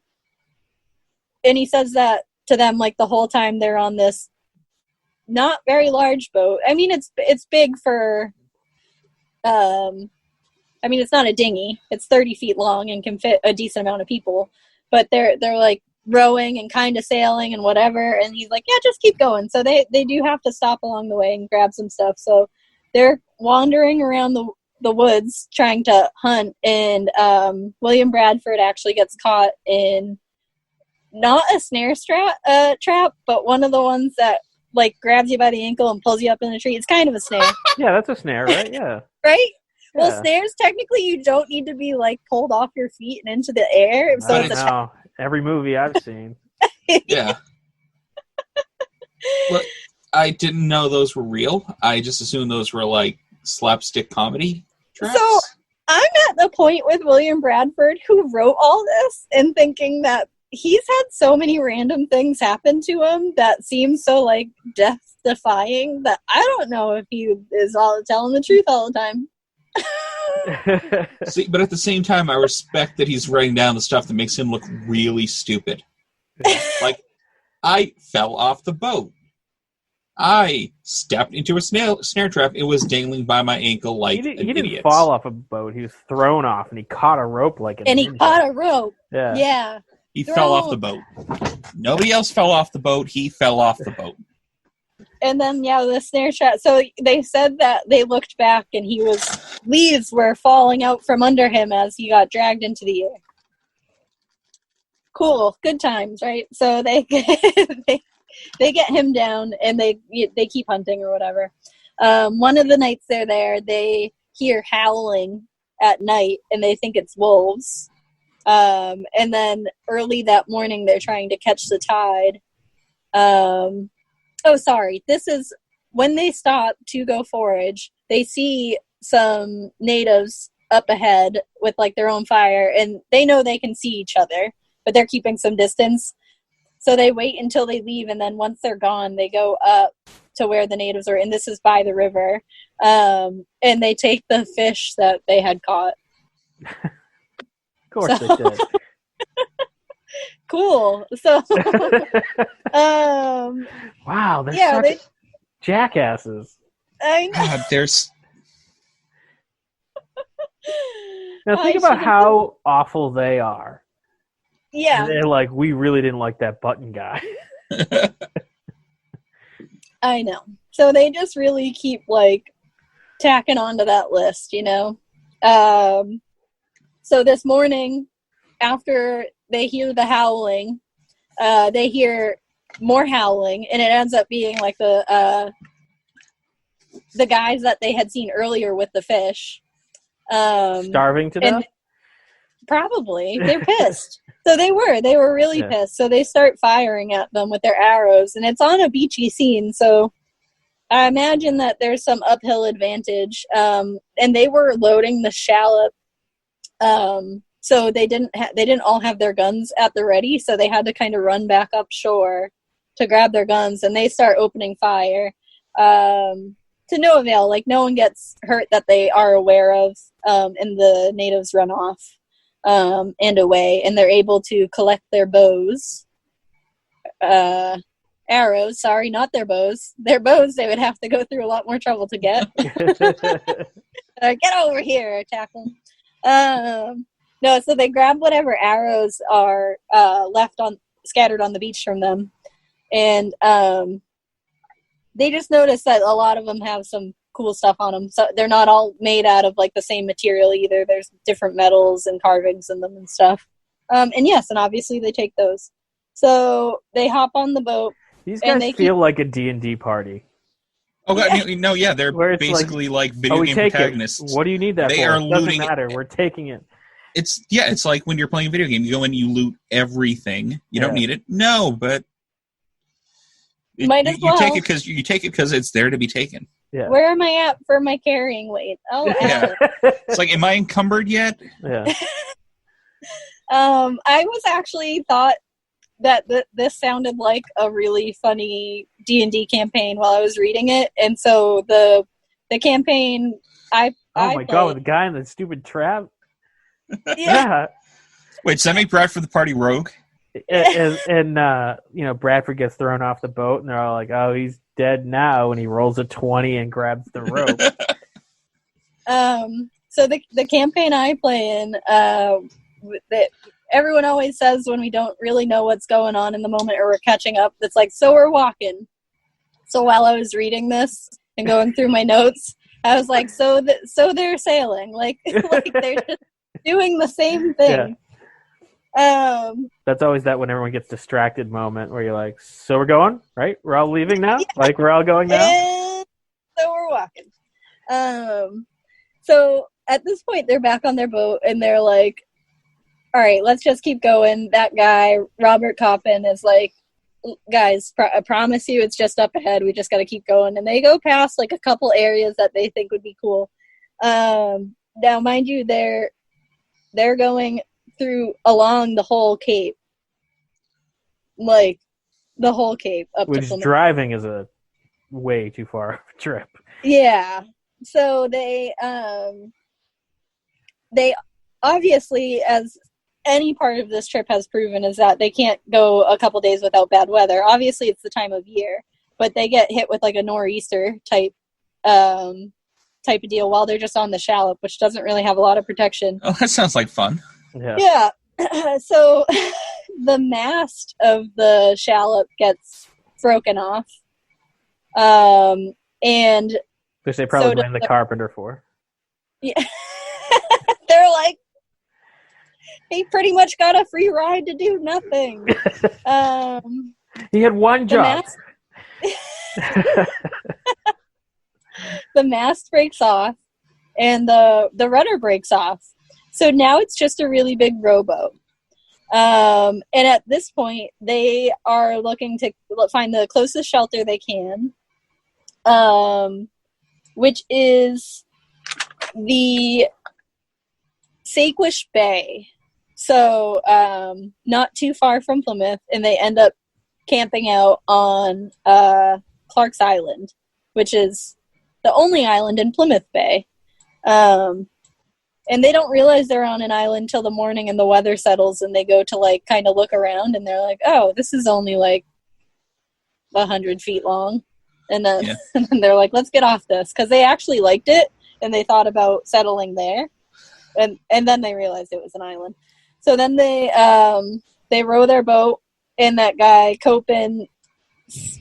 And he says that to them like the whole time they're on this not very large boat. I mean, it's big for, I mean, it's not a dinghy. It's 30 feet long and can fit a decent amount of people. But they're like rowing and kind of sailing and whatever. And he's like, yeah, just keep going. So they do have to stop along the way and grab some stuff. So they're wandering around the woods trying to hunt. And William Bradford actually gets caught in not a snare trap, but one of the ones that like grabs you by the ankle and pulls you up in a tree. It's kind of a snare. Yeah, that's a snare, right? Yeah. Right? Yeah. Well, snares, technically you don't need to be like pulled off your feet and into the air. So I know. Every movie I've seen. Yeah. Well, I didn't know those were real. I just assumed those were like slapstick comedy traps. So I'm at the point with William Bradford, who wrote all this, and thinking that he's had so many random things happen to him that seem so like death-defying that I don't know if he is all telling the truth all the time. See, but at the same time, I respect that he's writing down the stuff that makes him look really stupid. Like, I fell off the boat. I stepped into a snare trap. It was dangling by my ankle like an idiot. He didn't fall off a boat. He was thrown off, and he caught a rope like an And he ninja. caught a rope. Yeah. Yeah. He fell off the boat. Nobody else fell off the boat. He fell off the boat. And then, yeah, the snare trap. So they said that they looked back and leaves were falling out from under him as he got dragged into the air. Cool. Good times, right? So they get him down and they keep hunting or whatever. One of the nights they're there, they hear howling at night and they think it's wolves. And then early that morning, they're trying to catch the tide. Oh, sorry. This is when they stop to go forage, they see some natives up ahead with like their own fire, and they know they can see each other, but they're keeping some distance. So they wait until they leave, and then once they're gone, they go up to where the natives are, and this is by the river, and they take the fish that they had caught. Of course they did. Cool. So, wow, they're such jackasses. I know. God, there's... Now think about how awful they are. Yeah. And they're like, we really didn't like that button guy. I know. So they just really keep like tacking onto that list, you know? So this morning, after they hear the howling, they hear more howling, and it ends up being like the guys that they had seen earlier with the fish. Starving to death? Probably. They're pissed. So they were really pissed. So they start firing at them with their arrows, and it's on a beachy scene, so I imagine that there's some uphill advantage. And they were loading the shallop, so they didn't all have their guns at the ready, so they had to kind of run back up shore to grab their guns, and they start opening fire. To no avail. Like, no one gets hurt that they are aware of, and the natives run off and away, and they're able to collect their bows. Arrows, sorry, not their bows. Their bows they would have to go through a lot more trouble to get. Get over here, attack them. No, so they grab whatever arrows are scattered on the beach from them, and they just notice that a lot of them have some cool stuff on them. So they're not all made out of like the same material either. There's different metals and carvings in them and stuff. And obviously they take those. So they hop on the boat. These guys feel like a D&D party. Oh god, no, yeah, they're basically like video game protagonists. What do you need that for? It doesn't matter. We're taking it. It's like when you're playing a video game, you go in and you loot everything. You don't need it. No, but might as well. You take it because it's there to be taken. Yeah. Where am I at for my carrying weight? Oh, yeah. It's like, am I encumbered yet? Yeah. I was actually thought that this sounded like a really funny D&D campaign while I was reading it, and so the campaign I god, with the guy in the stupid trap. Yeah. Wait, does that make Bradford the party rogue? And Bradford gets thrown off the boat, and they're all like, "Oh, he's dead now," and he rolls a 20 and grabs the rope. So the campaign I play in, that everyone always says when we don't really know what's going on in the moment or we're catching up, it's like, so we're walking. So while I was reading this and going through my notes, I was like, so they're sailing, like they're just doing the same thing. Yeah. That's always that when everyone gets distracted moment where you're like, so we're going, right? We're all leaving now? Yeah. Like, we're all going now? And so we're walking. So at this point, they're back on their boat, and they're like, all right, let's just keep going. That guy, Robert Coppin, is like, guys, I promise you it's just up ahead. We just got to keep going. And they go past like a couple areas that they think would be cool. Now, mind you, they're going along the whole cape, like the whole cape up which to driving is a way too far trip. Yeah, so they obviously, as any part of this trip has proven, is that they can't go a couple days without bad weather. Obviously, it's the time of year, but they get hit with like a nor'easter type of deal while they're just on the shallop, which doesn't really have a lot of protection. Oh, that sounds like fun. Yeah. So the mast of the shallop gets broken off. And which they probably blame the carpenter for. Yeah. They're like, he pretty much got a free ride to do nothing. He had one job. The mast breaks off, and the rudder breaks off. So now it's just a really big rowboat. And at this point, they are looking to find the closest shelter they can. which is the Saquesh Bay. So, not too far from Plymouth, and they end up camping out on Clark's Island, which is the only island in Plymouth Bay. And they don't realize they're on an island till the morning and the weather settles, and they go to, like, kind of look around, and they're like, oh, this is only, like, 100 feet long. And then, and then they're like, let's get off this, because they actually liked it, and they thought about settling there. And then they realized it was an island. So then they row their boat, and that guy, Copin,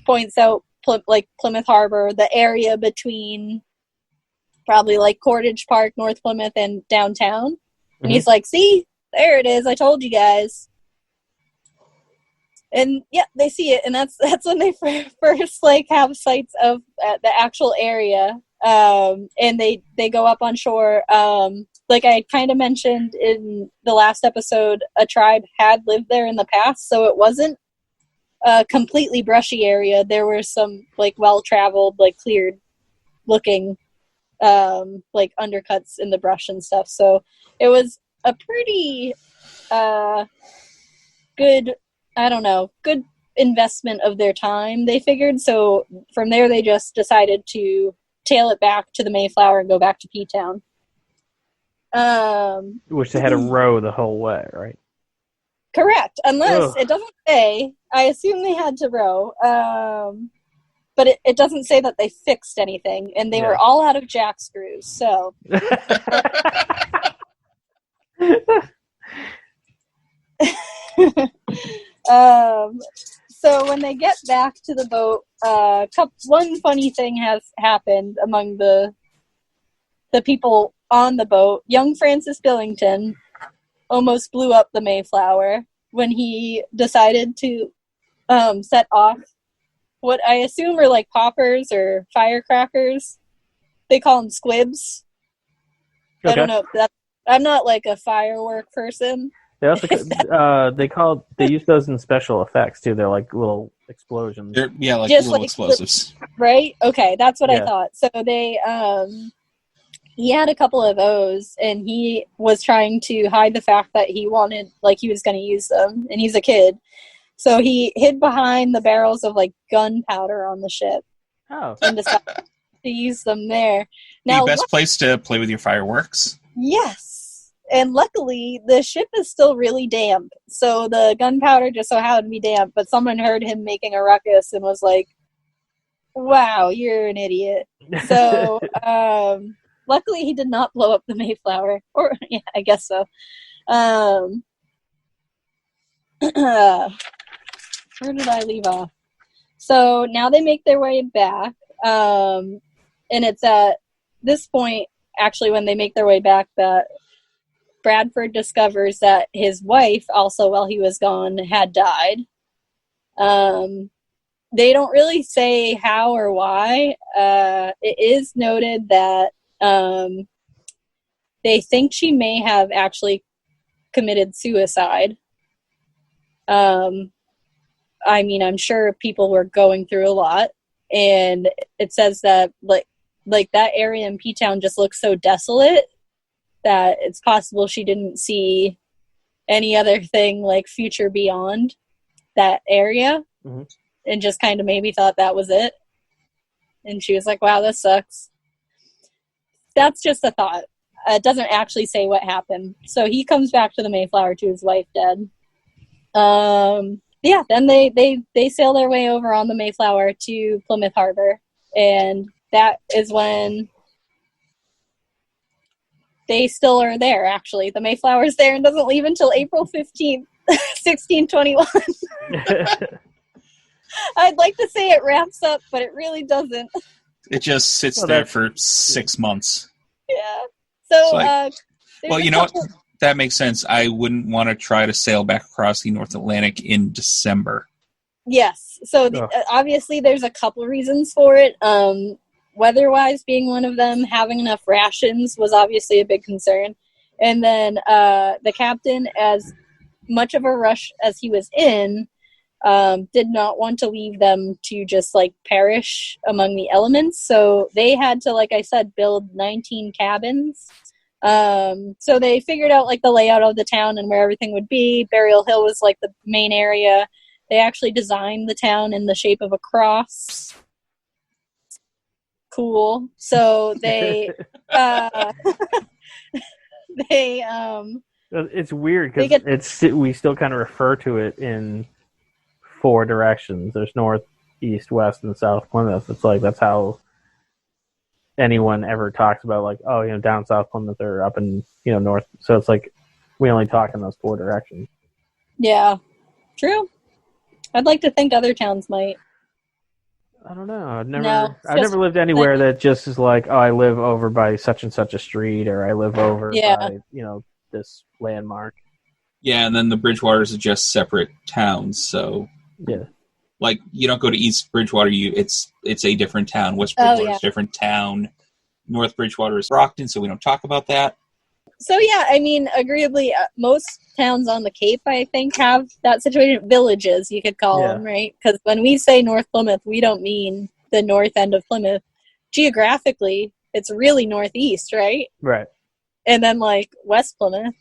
points out, Plymouth Harbor, the area between probably, like, Cordage Park, North Plymouth, and downtown. And he's like, see? There it is. I told you guys. And, yeah, they see it, and that's when they first, like, have sights of the actual area. And they go up on shore. Like I kind of mentioned in the last episode, a tribe had lived there in the past, so it wasn't a completely brushy area. There were some, like, well-traveled, like, cleared-looking, like, undercuts in the brush and stuff. So it was a pretty good, good investment of their time, they figured. So from there, they just decided to tail it back to the Mayflower and go back to P-Town. Which they had to row the whole way, right? Correct. Unless it doesn't say. I assume they had to row. But it doesn't say that they fixed anything, and they were all out of jackscrews. So. So when they get back to the boat, one funny thing has happened among the people on the boat. Young Francis Billington almost blew up the Mayflower when he decided to set off what I assume are, like, poppers or firecrackers. They call them squibs. Okay. I don't know. I'm not, like, a firework person. They also they use those in special effects too. They're like little explosions. They're, like little explosives. Right? Okay, that's what I thought. So they he had a couple of those, and he was trying to hide the fact that he wanted, like, he was going to use them, and he's a kid. So he hid behind the barrels of, like, gunpowder on the ship. Oh. And decided to use them there. Now, the best place to play with your fireworks. Yes. And luckily, the ship is still really damp. So the gunpowder just so happened to be damp, but someone heard him making a ruckus and was like, wow, you're an idiot. So, luckily he did not blow up the Mayflower. Or, yeah, I guess so. Where did I leave off? So now they make their way back. And it's at this point, actually, when they make their way back, that Bradford discovers that his wife, also while he was gone, had died. They don't really say how or why. It is noted that they think she may have actually committed suicide. I mean, I'm sure people were going through a lot, and it says that like that area in P-Town just looks so desolate that it's possible she didn't see any other thing like future beyond that area, and just kind of maybe thought that was it. And she was like, wow, this sucks. That's just a thought. It doesn't actually say what happened. So he comes back to the Mayflower to his wife dead. Yeah, then they sail their way over on the Mayflower to Plymouth Harbor, and that is when they still are there, actually. The Mayflower's there and doesn't leave until April 15th, 1621. I'd like to say it wraps up, but it really doesn't. It just sits there for 6 months. Yeah. So, well, you know what? That makes sense. I wouldn't want to try to sail back across the North Atlantic in December. Yes. So, obviously, there's a couple reasons for it. Weather-wise being one of them, having enough rations was obviously a big concern. And then the captain, as much of a rush as he was in, did not want to leave them to just like perish among the elements. So they had to, like I said, build 19 cabins. So they figured out like the layout of the town and where everything would be. Burial Hill was like the main area. They actually designed the town in the shape of a cross. Cool. So they, it's weird because we still kind of refer to it in 4 directions. There's north, east, west, and south Plymouth. It's like that's how anyone ever talks about like, oh, down south Plymouth or up in north. So it's like we only talk in those 4 directions. Yeah, true. I'd like to think other towns might. I don't know. I've never lived anywhere that just is like, oh, I live over by such and such a street, or I live over by this landmark. Yeah, and then the Bridgewaters are just separate towns, so yeah, like you don't go to East Bridgewater, it's a different town. West Bridgewater is a different town. North Bridgewater is Brockton, so we don't talk about that. So yeah, I mean, agreeably, most towns on the Cape, I think, have that situation. Villages, you could call them, right? Because when we say North Plymouth, we don't mean the north end of Plymouth. Geographically, it's really northeast, right? Right. And then, like, West Plymouth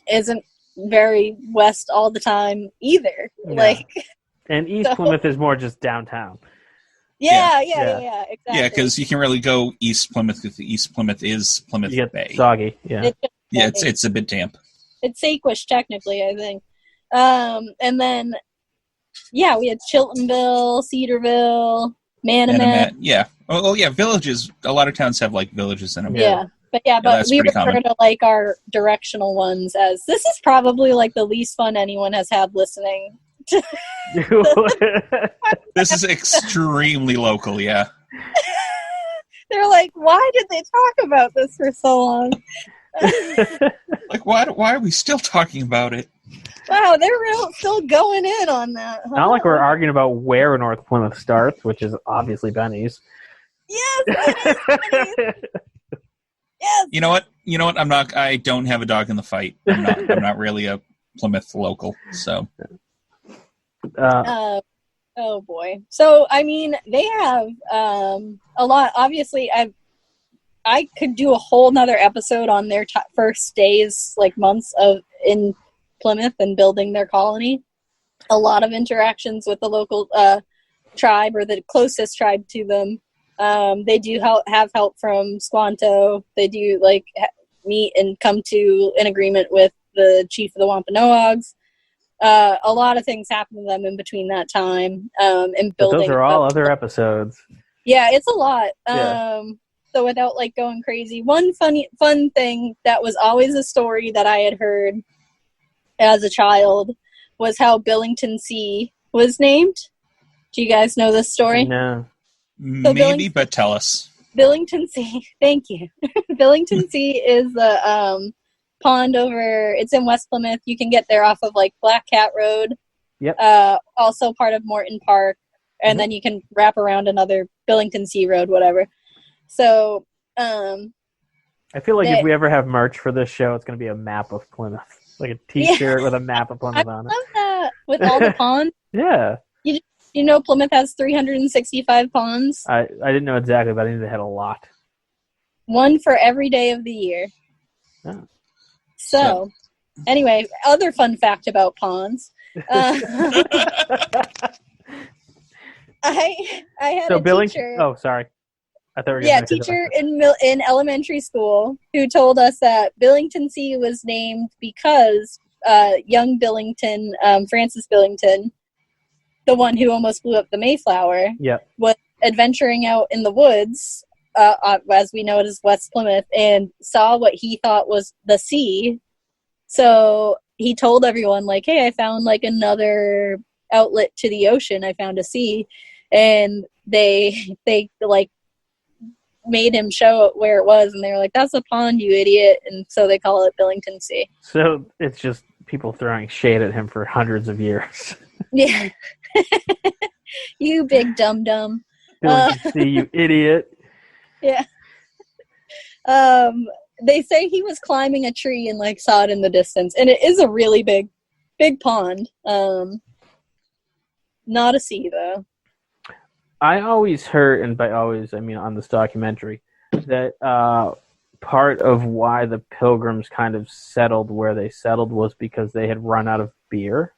isn't very west all the time either. Yeah. Like, and East Plymouth is more just downtown. Yeah, exactly. Yeah, because you can really go East Plymouth because East Plymouth is Plymouth Bay. Soggy, yeah. It's a bit damp. It's Saquish, technically, I think. And then, we had Chiltonville, Cedarville, Manamet. Yeah. Oh, yeah, villages. A lot of towns have, like, villages in them. Yeah. But we refer to, like, our directional ones as, this is probably, like, the least fun anyone has had listening. This is extremely local, yeah. They're like, why did they talk about this for so long? Like, why are we still talking about it? Wow, they're still going in on that. Huh? Not like we're arguing about where North Plymouth starts, which is obviously Benny's. Yes, it is Benny's. Yes. You know what? I don't have a dog in the fight. I'm not really a Plymouth local, so. Oh boy. So I mean, they have a lot. Obviously, I could do a whole nother episode on their first days, like months in Plymouth and building their colony. A lot of interactions with the local tribe or the closest tribe to them. They do have help from Squanto. They do like meet and come to an agreement with the chief of the Wampanoags. A lot of things happen to them in between that time. In building. But those are all other episodes. Yeah, it's a lot. So without like going crazy, one fun thing that was always a story that I had heard as a child was how Billington Sea was named. Do you guys know this story? No. So maybe, but tell us. Billington Sea. Thank you. Billington Sea is the pond over. It's in West Plymouth. You can get there off of like Black Cat Road. Yep. Also part of Morton Park, and then you can wrap around another Billington Sea Road, whatever. So, I feel like if we ever have merch for this show, it's going to be a map of Plymouth, like a T-shirt with a map of Plymouth on it. I love that with all the ponds. Yeah. You know, Plymouth has 365 ponds. I didn't know exactly, but I knew they had a lot. One for every day of the year. Oh. So, anyway, other fun fact about ponds. I had a teacher. Oh, sorry. I thought we were teacher in elementary school who told us that Billington Sea was named because young Billington, Francis Billington, the one who almost blew up the Mayflower, was adventuring out in the woods, as we know it as West Plymouth, and saw what he thought was the sea. So he told everyone, like, hey, I found like another outlet to the ocean. I found a sea. And they like made him show where it was, and they were like, that's a pond, you idiot. And so they call it Billington Sea. So it's just people throwing shade at him for hundreds of years. Yeah. You big dum-dum. Billington Sea, you idiot. Yeah. They say he was climbing a tree and like saw it in the distance, and it is a really big pond. Not a sea, though. I always heard, and by always I mean on this documentary, that part of why the Pilgrims kind of settled where they settled was because they had run out of beer.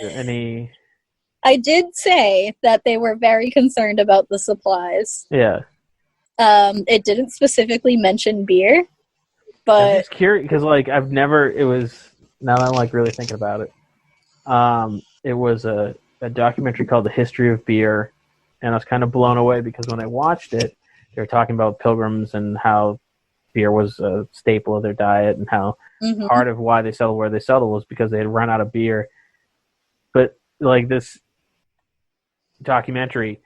Any? I did say that they were very concerned about the supplies. Yeah. It didn't specifically mention beer, I'm but just curious because, like, I've never. It was now that I'm like really thinking about it. It was a documentary called "The History of Beer," and I was kind of blown away because when I watched it, they were talking about Pilgrims and how beer was a staple of their diet, and how part of why they settled where they settled was because they had run out of beer. But like this documentary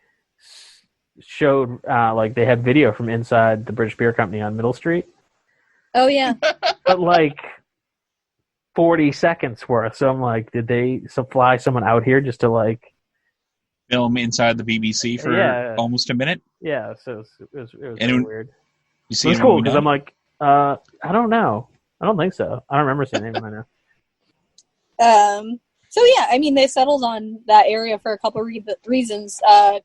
showed, like they had video from inside the British Beer Company on Middle Street. oh yeah, But like 40 seconds worth. So I'm like, did they fly someone out here just to like Film inside the BBC for almost a minute. Yeah, so it was And weird. You see It was cool because I'm like, I don't know. I don't think so. I don't remember seeing anything right now. So yeah, I mean, they settled on that area for a couple reasons.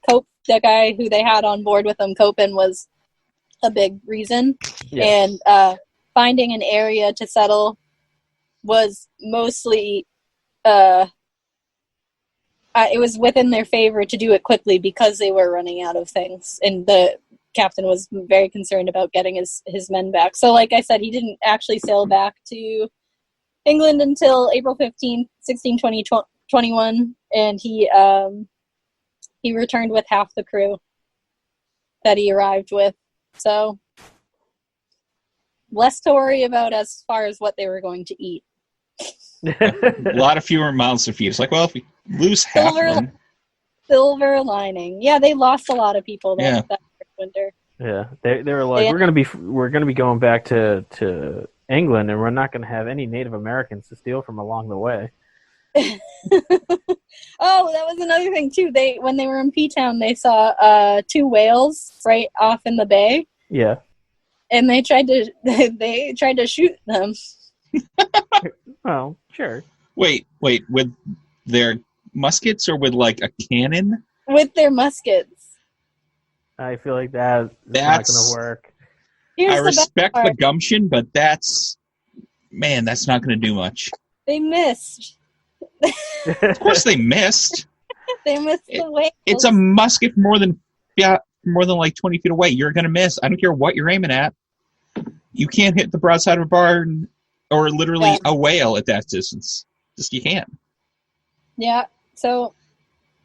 Cope, the guy who they had on board with them, Copen, was a big reason. Yeah. And finding an area to settle was mostly, it was within their favor to do it quickly because they were running out of things. And the captain was very concerned about getting his men back. So like I said, he didn't actually sail back to England until April 15th, 1621, and he returned with half the crew that he arrived with. So less to worry about as far as what they were going to eat. A lot of fewer mouths to feed. It's like, well, if we lose half of them. Silver lining. Yeah, they lost a lot of people that winter. Yeah, they were like, we're gonna be going back to England, and we're not going to have any Native Americans to steal from along the way. Oh, that was another thing too. When they were in P-Town, they saw 2 whales right off in the bay. Yeah, and they tried to shoot them. Oh, sure. Wait, with their muskets or with like a cannon? With their muskets. I feel like that's not going to work. I respect the gumption, but that's not going to do much. They missed. Of course they missed. They missed the whale. It's a musket more than like 20 feet away. You're going to miss. I don't care what you're aiming at. You can't hit the broadside of a barn or literally a whale at that distance. Just you can't. Yeah, so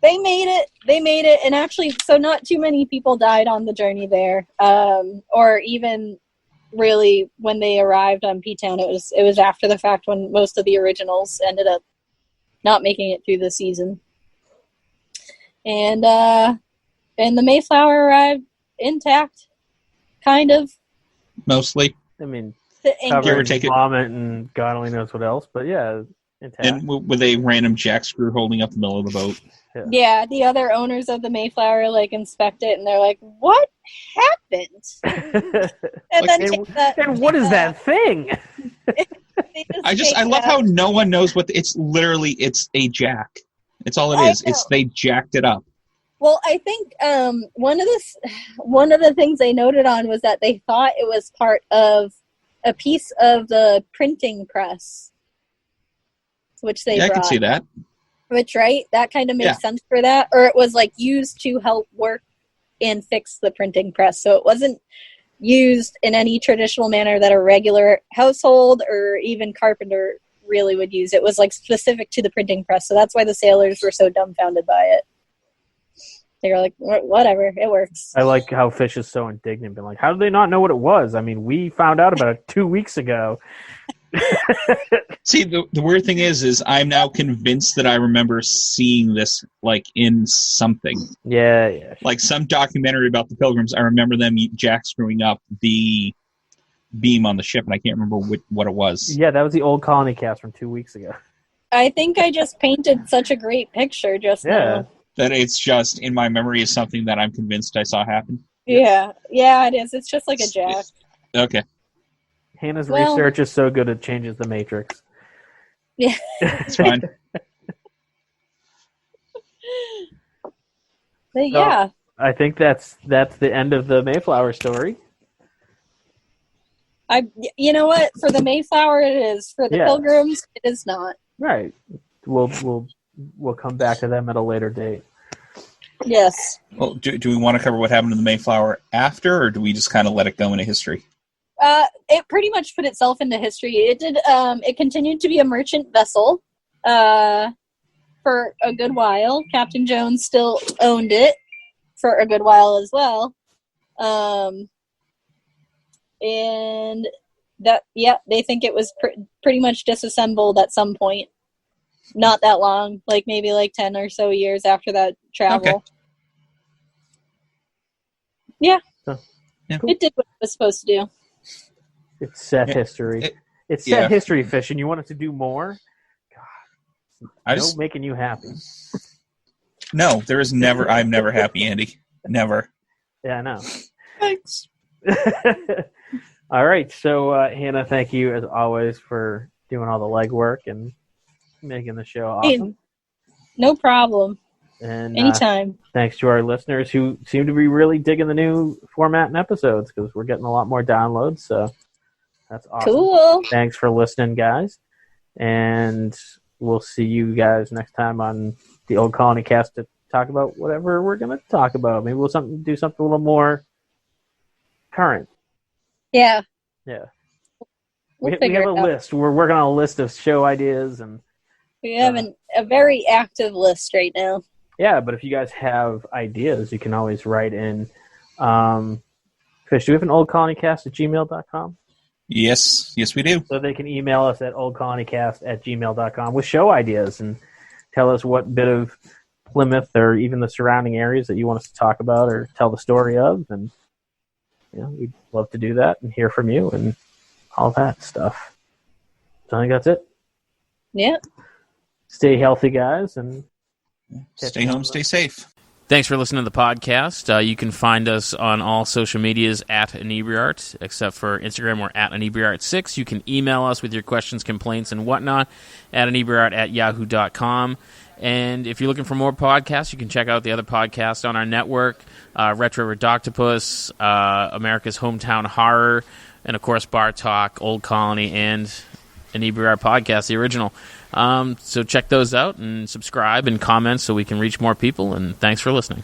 they made it, and actually, so not too many people died on the journey there, or even really when they arrived on P-Town. It was after the fact when most of the originals ended up not making it through the season, and the Mayflower arrived intact, kind of. Mostly. I mean, covered in vomit and God only knows what else, but yeah, intact. And with a random jackscrew holding up the middle of the boat. Yeah, the other owners of the Mayflower inspect it, and they're like, "What happened?" And what is that thing? I love how no one knows what it's a jack. It's all it is. They jacked it up. Well, I think one of the things they noted on was that they thought it was part of a piece of the printing press, which they brought. I can see that. Which, right? That kind of makes sense for that. Or it was used to help work and fix the printing press. So it wasn't used in any traditional manner that a regular household or even carpenter really would use. It was specific to the printing press. So that's why the sailors were so dumbfounded by it. They were like, whatever, it works. I like how Fish is so indignant, being like, how did they not know what it was? I mean, we found out about it 2 weeks ago. See, the weird thing is I'm now convinced that I remember seeing this in something. Yeah. Like some documentary about the Pilgrims. I remember them jackscrewing up the beam on the ship, and I can't remember what it was. Yeah, that was the old Colony cast from 2 weeks ago. I think I just painted such a great picture just now. That it's just in my memory is something that I'm convinced I saw happen. Yeah, it is. It's just like a jack. Okay. Hannah's research is so good it changes the matrix. Yeah. It's fine. But yeah. I think that's the end of the Mayflower story. You know what? For the Mayflower, it is. For the Pilgrims, it is not. Right. We'll come back to them at a later date. Yes. Well, do we want to cover what happened to the Mayflower after, or do we just kind of let it go into history? It pretty much put itself into history. It did. It continued to be a merchant vessel for a good while. Captain Jones still owned it for a good while as well. And that, they think it was pretty much disassembled at some point. Not that long, maybe 10 or so years after that travel. Okay. Yeah. Cool. It did what it was supposed to do. It's set history. It's set history, Fish, and you want it to do more? God, making you happy. No, there is never. I'm never happy, Andy. Never. Yeah, I know. Thanks. All right, so Hannah, thank you as always for doing all the legwork and making the show awesome. No problem. And anytime. Thanks to our listeners who seem to be really digging the new format and episodes because we're getting a lot more downloads. So that's awesome. Cool. Thanks for listening, guys. And we'll see you guys next time on the Old Colony Cast to talk about whatever we're going to talk about. Maybe we'll do something a little more current. Yeah. Yeah. We have a list. We're working on a list of show ideas, and we have a very active list right now. Yeah, but if you guys have ideas, you can always write in. Fish, do we have an oldcolonycast@gmail.com? Yes, we do. So they can email us at oldcolonycast@gmail.com with show ideas and tell us what bit of Plymouth or even the surrounding areas that you want us to talk about or tell the story of. And we'd love to do that and hear from you and all that stuff. So I think that's it. Yeah. Stay healthy, guys, and stay home, stay safe. Thanks for listening to the podcast. You can find us on all social medias at Inebri-art, except for Instagram, we're at Inebri-art6. You can email us with your questions, complaints, and whatnot at Inebri-art@yahoo.com. And if you're looking for more podcasts, you can check out the other podcasts on our network, Retro Redoctopus, America's Hometown Horror, and, of course, Bar Talk, Old Colony, and Inebri-art Podcast, the original. So check those out and subscribe and comment so we can reach more people, and thanks for listening.